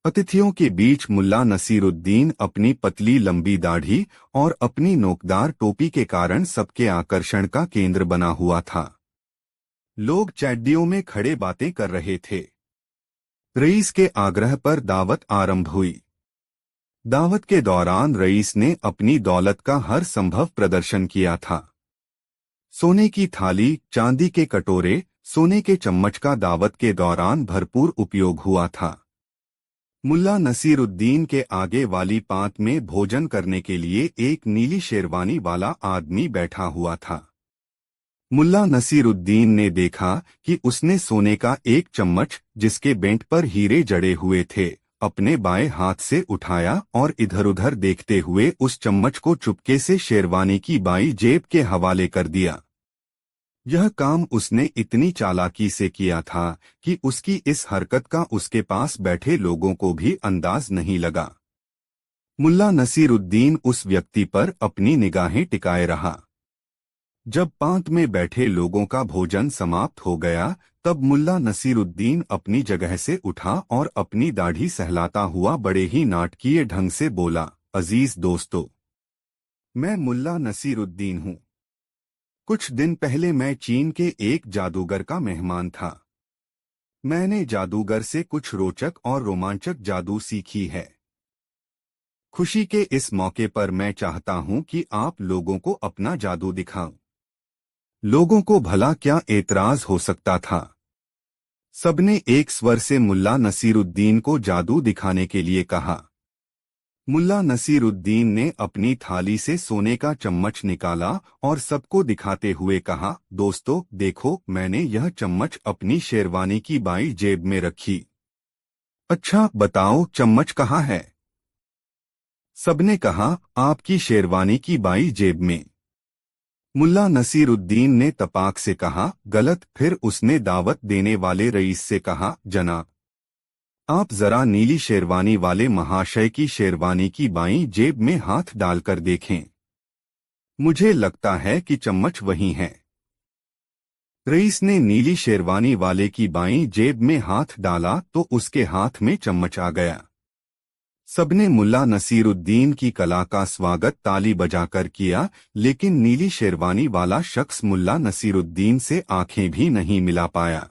अतिथियों के बीच मुल्ला नसीरुद्दीन अपनी पतली लंबी दाढ़ी और अपनी नोकदार टोपी के कारण सबके आकर्षण का केंद्र बना हुआ था। लोग चैड्डियों में खड़े बातें कर रहे थे। रईस के आग्रह पर दावत आरंभ हुई। दावत के दौरान रईस ने अपनी दौलत का हर संभव प्रदर्शन किया था। सोने की थाली, चांदी के कटोरे, सोने के चम्मच का दावत के दौरान भरपूर उपयोग हुआ था। मुल्ला नसीरुद्दीन के आगे वाली पांत में भोजन करने के लिए एक नीली शेरवानी वाला आदमी बैठा हुआ था। मुल्ला नसीरुद्दीन ने देखा कि उसने सोने का एक चम्मच, जिसके बेंट पर हीरे जड़े हुए थे, अपने बाएं हाथ से उठाया और इधर-उधर देखते हुए उस चम्मच को चुपके से शेरवानी की बाईं जेब के हवाले कर दिया। यह काम उसने इतनी चालाकी से किया था कि उसकी इस हरकत का उसके पास बैठे लोगों को भी अंदाज नहीं लगा। मुल्ला नसीरुद्दीन उस व्यक्ति पर अपनी निगाहें टिकाए रहा। जब पांत में बैठे लोगों का भोजन समाप्त हो गया, तब मुल्ला नसीरुद्दीन अपनी जगह से उठा और अपनी दाढ़ी सहलाता हुआ बड़े ही नाटकीय ढंग से बोला, अजीज दोस्तों, मैं मुल्ला नसीरुद्दीन हूँ। कुछ दिन पहले मैं चीन के एक जादूगर का मेहमान था। मैंने जादूगर से कुछ रोचक और रोमांचक जादू सीखी है। खुशी के इस मौके पर मैं चाहता हूं कि आप लोगों को अपना जादू दिखाऊं। लोगों को भला क्या एतराज हो सकता था। सबने एक स्वर से मुल्ला नसीरुद्दीन को जादू दिखाने के लिए कहा। मुल्ला नसीरुद्दीन ने अपनी थाली से सोने का चम्मच निकाला और सबको दिखाते हुए कहा, दोस्तों देखो, मैंने यह चम्मच अपनी शेरवानी की बाईं जेब में रखी। अच्छा बताओ, चम्मच कहाँ है? सबने कहा, आपकी शेरवानी की बाईं जेब में। मुल्ला नसीरुद्दीन ने तपाक से कहा, गलत। फिर उसने दावत देने वाले रईस से कहा, जनाब, आप जरा नीली शेरवानी वाले महाशय की शेरवानी की बाईं जेब में हाथ डालकर देखें। मुझे लगता है कि चम्मच वही है। रईस ने नीली शेरवानी वाले की बाईं जेब में हाथ डाला तो उसके हाथ में चम्मच आ गया। सबने मुल्ला नसीरुद्दीन की कला का स्वागत ताली बजाकर किया, लेकिन नीली शेरवानी वाला शख्स मुल्ला नसीरुद्दीन से आंखें भी नहीं मिला पाया।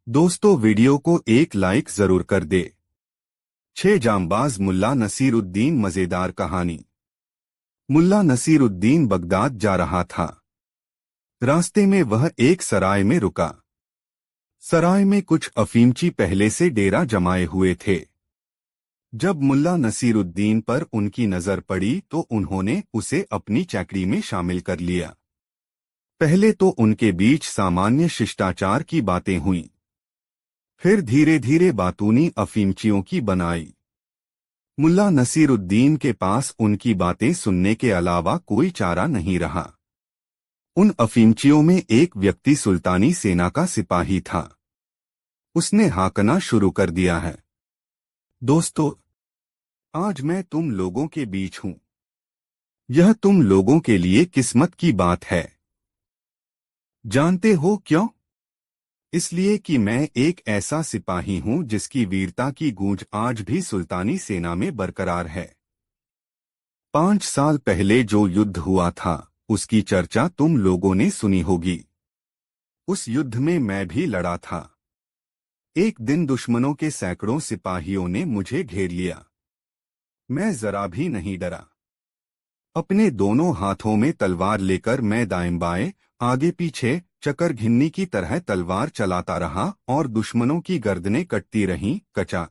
दोस्तों वीडियो को एक लाइक जरूर कर दे। 6 जांबाज मुल्ला नसीरुद्दीन मजेदार कहानी। मुल्ला नसीरुद्दीन बगदाद जा रहा था। रास्ते में वह एक सराय में रुका। सराय में कुछ अफीमची पहले से डेरा जमाए हुए थे। जब मुल्ला नसीरुद्दीन पर उनकी नजर पड़ी तो उन्होंने उसे अपनी चैकड़ी में शामिल कर लिया। पहले तो उनके बीच सामान्य शिष्टाचार की बातें हुईं। फिर धीरे धीरे बातूनी अफीमचियों की बनाई। मुल्ला नसीरुद्दीन के पास उनकी बातें सुनने के अलावा कोई चारा नहीं रहा। उन अफीमचियों में एक व्यक्ति सुल्तानी सेना का सिपाही था। उसने हाकना शुरू कर दिया है, दोस्तों, आज मैं तुम लोगों के बीच हूं। यह तुम लोगों के लिए किस्मत की बात है। जानते हो क्यों? इसलिए कि मैं एक ऐसा सिपाही हूं जिसकी वीरता की गूंज आज भी सुल्तानी सेना में बरकरार है। 5 साल पहले जो युद्ध हुआ था, उसकी चर्चा तुम लोगों ने सुनी होगी। उस युद्ध में मैं भी लड़ा था। एक दिन दुश्मनों के सैकड़ों सिपाहियों ने मुझे घेर लिया। मैं जरा भी नहीं डरा। अपने दोनों हाथों में तलवार लेकर मैं दाएं बाएं, आगे पीछे चकर घिन्नी की तरह तलवार चलाता रहा और दुश्मनों की गर्दनें कटती रहीं। कचा,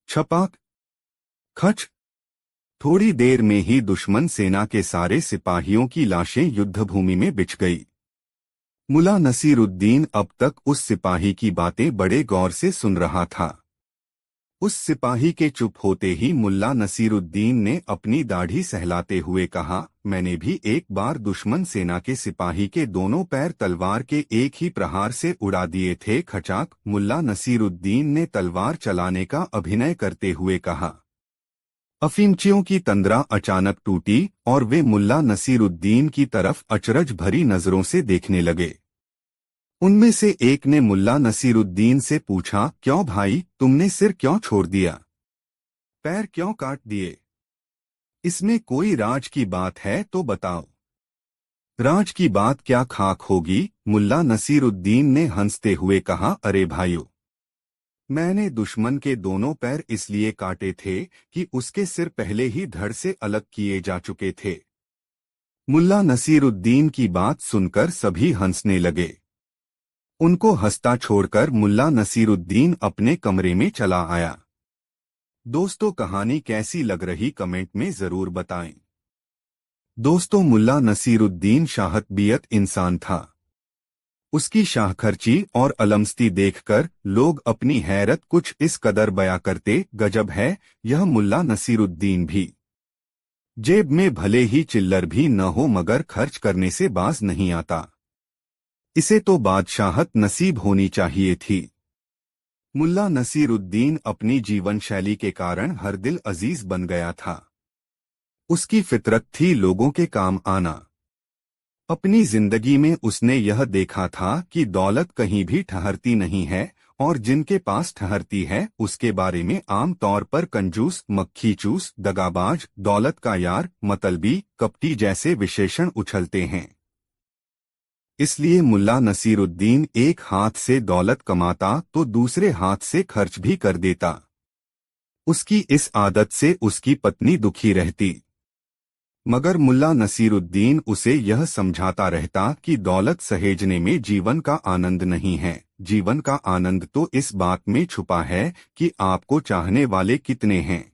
छपाक, खच, थोड़ी देर में ही दुश्मन सेना के सारे सिपाहियों की लाशें युद्धभूमि में बिछ गई। मुल्ला नसीरुद्दीन अब तक उस सिपाही की बातें बड़े गौर से सुन रहा था। उस सिपाही के चुप होते ही मुल्ला नसीरुद्दीन ने अपनी दाढ़ी सहलाते हुए कहा, मैंने भी एक बार दुश्मन सेना के सिपाही के दोनों पैर तलवार के एक ही प्रहार से उड़ा दिए थे। खचाक। मुल्ला नसीरुद्दीन ने तलवार चलाने का अभिनय करते हुए कहा। अफीमचियों की तंद्रा अचानक टूटी और वे मुल्ला नसीरुद्दीन की तरफ अचरज भरी नजरों से देखने लगे। उनमें से एक ने मुल्ला नसीरुद्दीन से पूछा, क्यों भाई, तुमने सिर क्यों छोड़ दिया, पैर क्यों काट दिए? इसमें कोई राज की बात है तो बताओ। राज की बात क्या खाक होगी, मुल्ला नसीरुद्दीन ने हंसते हुए कहा, अरे भाइयों, मैंने दुश्मन के दोनों पैर इसलिए काटे थे कि उसके सिर पहले ही धड़ से अलग किए जा चुके थे। मुल्ला नसीरुद्दीन की बात सुनकर सभी हंसने लगे। उनको हंसता छोड़कर मुल्ला नसीरुद्दीन अपने कमरे में चला आया। दोस्तों, कहानी कैसी लग रही कमेंट में जरूर बताएं। दोस्तों, मुल्ला नसीरुद्दीन शाहतबियत इंसान था। उसकी शाहखर्ची और अलमस्ती देखकर लोग अपनी हैरत कुछ इस कदर बयां करते, गजब है यह मुल्ला नसीरुद्दीन भी। जेब में भले ही चिल्लर भी न हो मगर खर्च करने से बाज नहीं आता। इसे तो बादशाहत नसीब होनी चाहिए थी। मुल्ला नसीरुद्दीन अपनी जीवन शैली के कारण हर दिल अजीज बन गया था। उसकी फितरत थी लोगों के काम आना। अपनी जिंदगी में उसने यह देखा था कि दौलत कहीं भी ठहरती नहीं है और जिनके पास ठहरती है उसके बारे में आम तौर पर कंजूस, मक्खीचूस, दगाबाज, दौलत का यार, मतलबी, कपटी जैसे विशेषण उछलते हैं। इसलिए मुल्ला नसीरुद्दीन एक हाथ से दौलत कमाता तो दूसरे हाथ से खर्च भी कर देता। उसकी इस आदत से उसकी पत्नी दुखी रहती, मगर मुल्ला नसीरुद्दीन उसे यह समझाता रहता कि दौलत सहेजने में जीवन का आनंद नहीं है। जीवन का आनंद तो इस बात में छुपा है कि आपको चाहने वाले कितने हैं,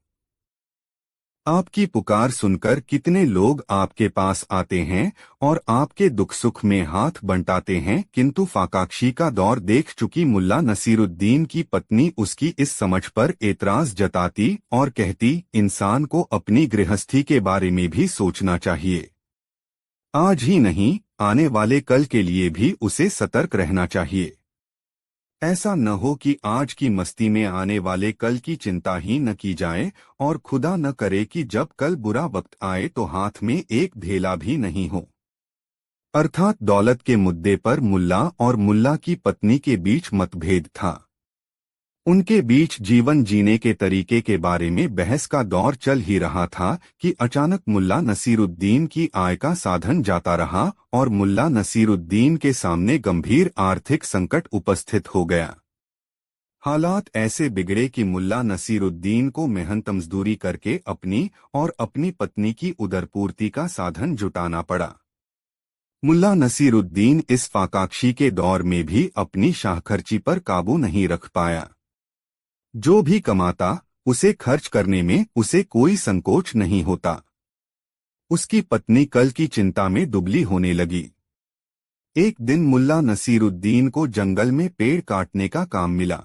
आपकी पुकार सुनकर कितने लोग आपके पास आते हैं और आपके दुख सुख में हाथ बंटाते हैं। किंतु फाकाक्षी का दौर देख चुकी मुल्ला नसीरुद्दीन की पत्नी उसकी इस समझ पर एतराज जताती और कहती, इंसान को अपनी गृहस्थी के बारे में भी सोचना चाहिए। आज ही नहीं, आने वाले कल के लिए भी उसे सतर्क रहना चाहिए। ऐसा न हो कि आज की मस्ती में आने वाले कल की चिंता ही न की जाए और खुदा न करे कि जब कल बुरा वक्त आए तो हाथ में एक ढेला भी नहीं हो। अर्थात दौलत के मुद्दे पर मुल्ला और मुल्ला की पत्नी के बीच मतभेद था। उनके बीच जीवन जीने के तरीके के बारे में बहस का दौर चल ही रहा था कि अचानक मुल्ला नसीरुद्दीन की आय का साधन जाता रहा और मुल्ला नसीरुद्दीन के सामने गंभीर आर्थिक संकट उपस्थित हो गया। हालात ऐसे बिगड़े कि मुल्ला नसीरुद्दीन को मेहनत मजदूरी करके अपनी और अपनी पत्नी की उदरपूर्ति का साधन जुटाना पड़ा। मुल्ला नसीरुद्दीन इस फाकाक्षी के दौर में भी अपनी शाहखर्ची पर काबू नहीं रख पाया। जो भी कमाता उसे खर्च करने में उसे कोई संकोच नहीं होता। उसकी पत्नी कल की चिंता में दुबली होने लगी। एक दिन मुल्ला नसीरुद्दीन को जंगल में पेड़ काटने का काम मिला।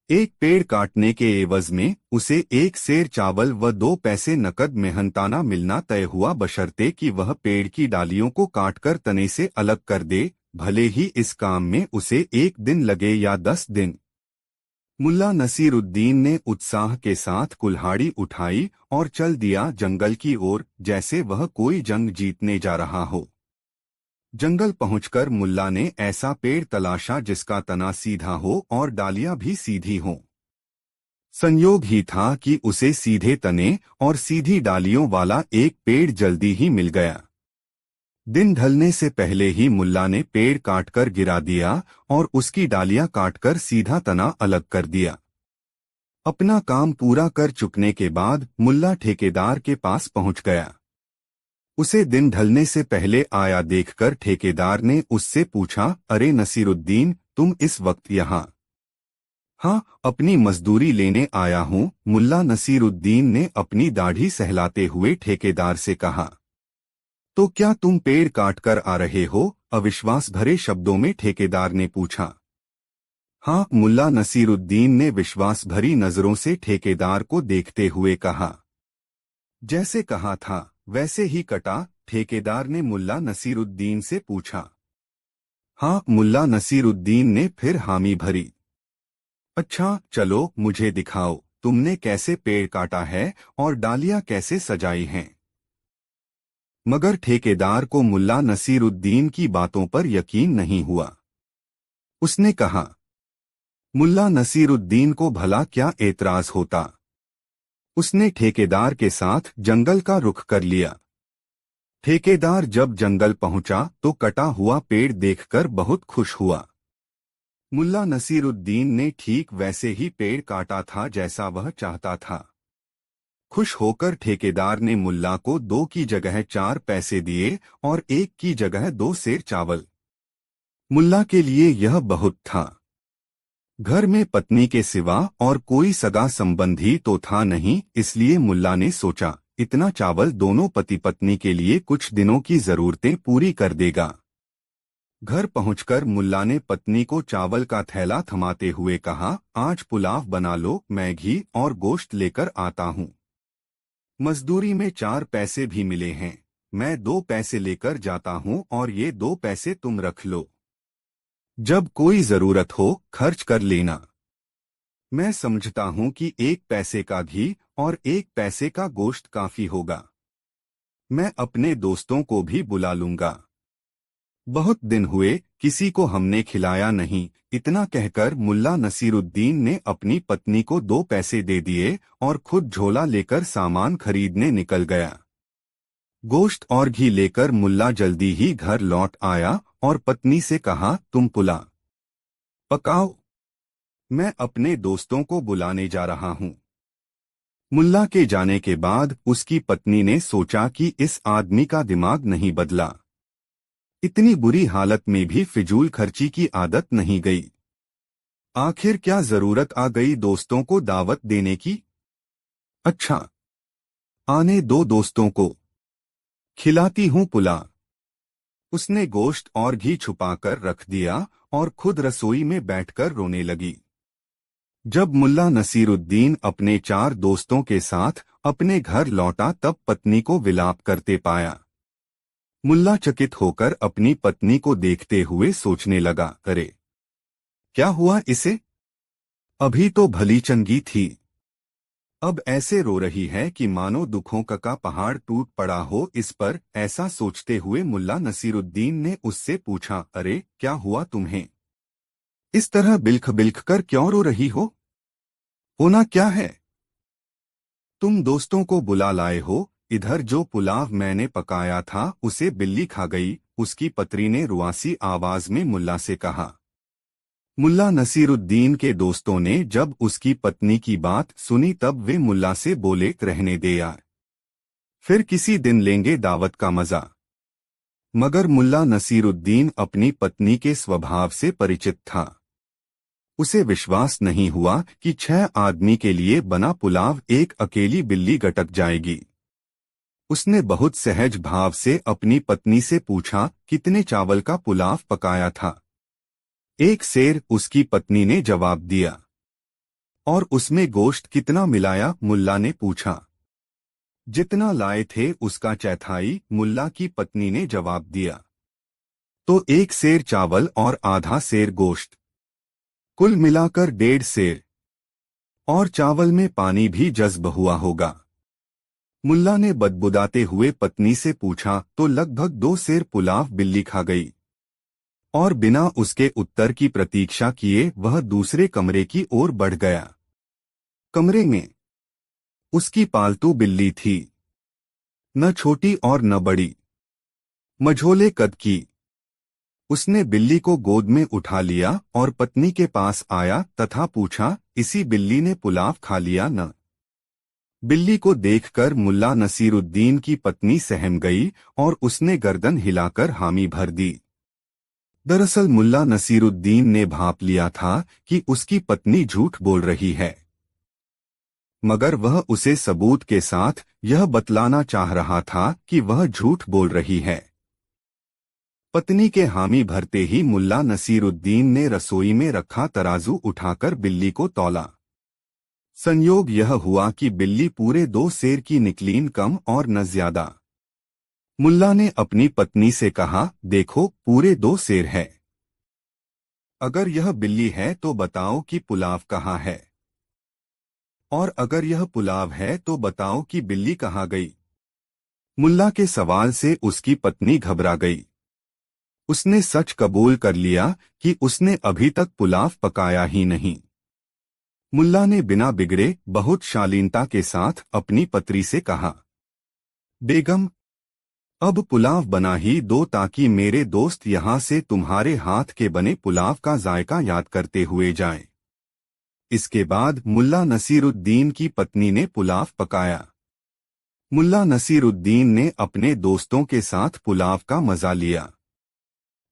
एक पेड़ काटने के एवज में उसे एक सेर चावल व 2 पैसे नकद मेहनताना मिलना तय हुआ, बशर्ते कि वह पेड़ की डालियों को काटकर तने से अलग कर दे, भले ही इस काम में उसे 1 दिन लगे या 10 दिन। मुल्ला नसीरुद्दीन ने उत्साह के साथ कुल्हाड़ी उठाई और चल दिया जंगल की ओर, जैसे वह कोई जंग जीतने जा रहा हो। जंगल पहुंचकर मुल्ला ने ऐसा पेड़ तलाशा जिसका तना सीधा हो और डालियां भी सीधी हों। संयोग ही था कि उसे सीधे तने और सीधी डालियों वाला एक पेड़ जल्दी ही मिल गया। दिन ढलने से पहले ही मुल्ला ने पेड़ काटकर गिरा दिया और उसकी डालियां काटकर सीधा तना अलग कर दिया। अपना काम पूरा कर चुकने के बाद मुल्ला ठेकेदार के पास पहुंच गया। उसे दिन ढलने से पहले आया देखकर ठेकेदार ने उससे पूछा, अरे नसीरुद्दीन, तुम इस वक्त यहाँ? हाँ, अपनी मजदूरी लेने आया हूँ, मुल्ला नसीरुद्दीन ने अपनी दाढ़ी सहलाते हुए ठेकेदार से कहा। तो क्या तुम पेड़ काट कर आ रहे हो? अविश्वास भरे शब्दों में ठेकेदार ने पूछा। हाँ, मुल्ला नसीरुद्दीन ने विश्वास भरी नजरों से ठेकेदार को देखते हुए कहा। जैसे कहा था वैसे ही कटा? ठेकेदार ने मुल्ला नसीरुद्दीन से पूछा। हाँ, मुल्ला नसीरुद्दीन ने फिर हामी भरी। अच्छा, चलो मुझे दिखाओ, तुमने कैसे पेड़ काटा है और डालियां कैसे सजाई हैं। मगर ठेकेदार को मुल्ला नसीरुद्दीन की बातों पर यकीन नहीं हुआ। उसने कहा, मुल्ला नसीरुद्दीन को भला क्या एतराज होता। उसने ठेकेदार के साथ जंगल का रुख कर लिया। ठेकेदार जब जंगल पहुंचा तो कटा हुआ पेड़ देखकर बहुत खुश हुआ। मुल्ला नसीरुद्दीन ने ठीक वैसे ही पेड़ काटा था जैसा वह चाहता था। खुश होकर ठेकेदार ने मुल्ला को 2 की जगह 4 पैसे दिए और 1 की जगह 2 सेर चावल। मुल्ला के लिए यह बहुत था। घर में पत्नी के सिवा और कोई सगा संबंधी तो था नहीं, इसलिए मुल्ला ने सोचा इतना चावल दोनों पति पत्नी के लिए कुछ दिनों की जरूरतें पूरी कर देगा। घर पहुंचकर मुल्ला ने पत्नी को चावल का थैला थमाते हुए कहा, आज पुलाव बना लो, मैं घी और गोश्त लेकर आता हूँ। मजदूरी में 4 पैसे भी मिले हैं, मैं 2 पैसे लेकर जाता हूँ और ये 2 पैसे तुम रख लो। जब कोई जरूरत हो खर्च कर लेना। मैं समझता हूँ कि 1 पैसे का घी और 1 पैसे का गोश्त काफी होगा। मैं अपने दोस्तों को भी बुला लूंगा। बहुत दिन हुए किसी को हमने खिलाया नहीं। इतना कहकर मुल्ला नसीरुद्दीन ने अपनी पत्नी को 2 पैसे दे दिए और खुद झोला लेकर सामान खरीदने निकल गया। गोश्त और घी लेकर मुल्ला जल्दी ही घर लौट आया और पत्नी से कहा, तुम पुलाव पकाओ, मैं अपने दोस्तों को बुलाने जा रहा हूँ। मुल्ला के जाने के बाद उसकी पत्नी ने सोचा कि इस आदमी का दिमाग नहीं बदला। इतनी बुरी हालत में भी फिजूल खर्ची की आदत नहीं गई। आखिर क्या जरूरत आ गई दोस्तों को दावत देने की। अच्छा, आने दो दोस्तों को, खिलाती हूँ पुलाव। उसने गोश्त और घी छुपाकर रख दिया और खुद रसोई में बैठकर रोने लगी। जब मुल्ला नसीरुद्दीन अपने 4 दोस्तों के साथ अपने घर लौटा तब पत्नी को विलाप करते पाया। मुल्ला चकित होकर अपनी पत्नी को देखते हुए सोचने लगा, अरे क्या हुआ इसे? अभी तो भली चंगी थी, अब ऐसे रो रही है कि मानो दुखों का पहाड़ टूट पड़ा हो इस पर। ऐसा सोचते हुए मुल्ला नसीरुद्दीन ने उससे पूछा, अरे क्या हुआ तुम्हें? इस तरह बिल्ख बिल्ख कर क्यों रो रही हो? होना क्या है? तुम दोस्तों को बुला लाए हो, इधर जो पुलाव मैंने पकाया था उसे बिल्ली खा गई। उसकी पत्नी ने रुआसी आवाज में मुल्ला से कहा। मुल्ला नसीरुद्दीन के दोस्तों ने जब उसकी पत्नी की बात सुनी तब वे मुल्ला से बोले, रहने दे यार, फिर किसी दिन लेंगे दावत का मजा। मगर मुल्ला नसीरुद्दीन अपनी पत्नी के स्वभाव से परिचित था। उसे विश्वास नहीं हुआ कि 6 आदमी के लिए बना पुलाव एक अकेली बिल्ली गटक जाएगी। उसने बहुत सहज भाव से अपनी पत्नी से पूछा, कितने चावल का पुलाव पकाया था? 1 सेर, उसकी पत्नी ने जवाब दिया। और उसमें गोश्त कितना मिलाया? मुल्ला ने पूछा। जितना लाए थे उसका चौथाई, मुल्ला की पत्नी ने जवाब दिया। तो 1 सेर चावल और आधा सेर गोश्त, कुल मिलाकर 1.5 सेर। और चावल में पानी भी जज्ब हुआ होगा। मुल्ला ने बदबुदाते हुए पत्नी से पूछा, तो लगभग 2 सेर पुलाव बिल्ली खा गई। और बिना उसके उत्तर की प्रतीक्षा किए वह दूसरे कमरे की ओर बढ़ गया। कमरे में उसकी पालतू बिल्ली थी, न छोटी और न बड़ी, मझोले कद की। उसने बिल्ली को गोद में उठा लिया और पत्नी के पास आया तथा पूछा, इसी बिल्ली ने पुलाव खा लिया न? बिल्ली को देखकर मुल्ला नसीरुद्दीन की पत्नी सहम गई और उसने गर्दन हिलाकर हामी भर दी। दरअसल मुल्ला नसीरुद्दीन ने भांप लिया था कि उसकी पत्नी झूठ बोल रही है, मगर वह उसे सबूत के साथ यह बतलाना चाह रहा था कि वह झूठ बोल रही है। पत्नी के हामी भरते ही मुल्ला नसीरुद्दीन ने रसोई में रखा तराजू उठाकर बिल्ली को तौला। संयोग यह हुआ कि बिल्ली पूरे 2 सेर की निकली, न कम और न ज्यादा। मुल्ला ने अपनी पत्नी से कहा, देखो पूरे 2 सेर है। अगर यह बिल्ली है तो बताओ कि पुलाव कहाँ है, और अगर यह पुलाव है तो बताओ कि बिल्ली कहाँ गई। मुल्ला के सवाल से उसकी पत्नी घबरा गई। उसने सच कबूल कर लिया कि उसने अभी तक पुलाव पकाया ही नहीं। मुल्ला ने बिना बिगड़े बहुत शालीनता के साथ अपनी पत्री से कहा, बेगम, अब पुलाव बना ही दो ताकि मेरे दोस्त यहाँ से तुम्हारे हाथ के बने पुलाव का जायका याद करते हुए जाएं। इसके बाद मुल्ला नसीरुद्दीन की पत्नी ने पुलाव पकाया। मुल्ला नसीरुद्दीन ने अपने दोस्तों के साथ पुलाव का मजा लिया।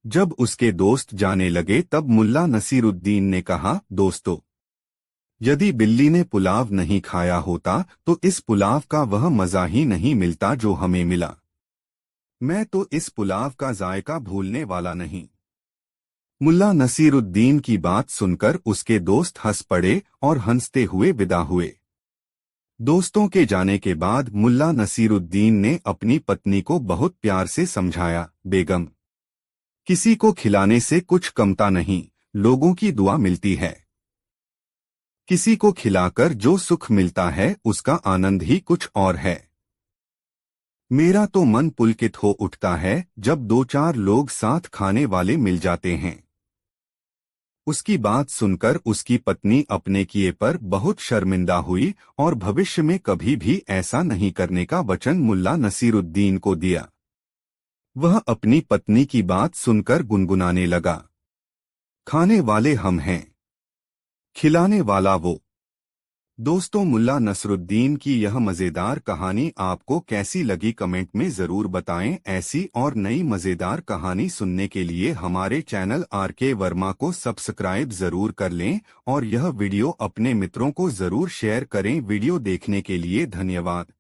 जब उसके दोस्त जाने लगे तब मुल्ला नसीरुद्दीन ने कहा, दोस्तों, यदि बिल्ली ने पुलाव नहीं खाया होता तो इस पुलाव का वह मजा ही नहीं मिलता जो हमें मिला। मैं तो इस पुलाव का जायका भूलने वाला नहीं। मुल्ला नसीरुद्दीन की बात सुनकर उसके दोस्त हंस पड़े और हंसते हुए विदा हुए। दोस्तों के जाने के बाद मुल्ला नसीरुद्दीन ने अपनी पत्नी को बहुत प्यार से समझाया, बेगम, किसी को खिलाने से कुछ कमता नहीं, लोगों की दुआ मिलती है। किसी को खिलाकर जो सुख मिलता है उसका आनंद ही कुछ और है। मेरा तो मन पुलकित हो उठता है जब 2-4 लोग साथ खाने वाले मिल जाते हैं। उसकी बात सुनकर उसकी पत्नी अपने किए पर बहुत शर्मिंदा हुई और भविष्य में कभी भी ऐसा नहीं करने का वचन मुल्ला नसीरुद्दीन को दिया। वह अपनी पत्नी की बात सुनकर गुनगुनाने लगा, खाने वाले हम हैं, खिलाने वाला वो। दोस्तों, मुल्ला नसरुद्दीन की यह मज़ेदार कहानी आपको कैसी लगी कमेंट में ज़रूर बताएं। ऐसी और नई मज़ेदार कहानी सुनने के लिए हमारे चैनल आरके वर्मा को सब्सक्राइब ज़रूर कर लें और यह वीडियो अपने मित्रों को ज़रूर शेयर करें। वीडियो देखने के लिए धन्यवाद।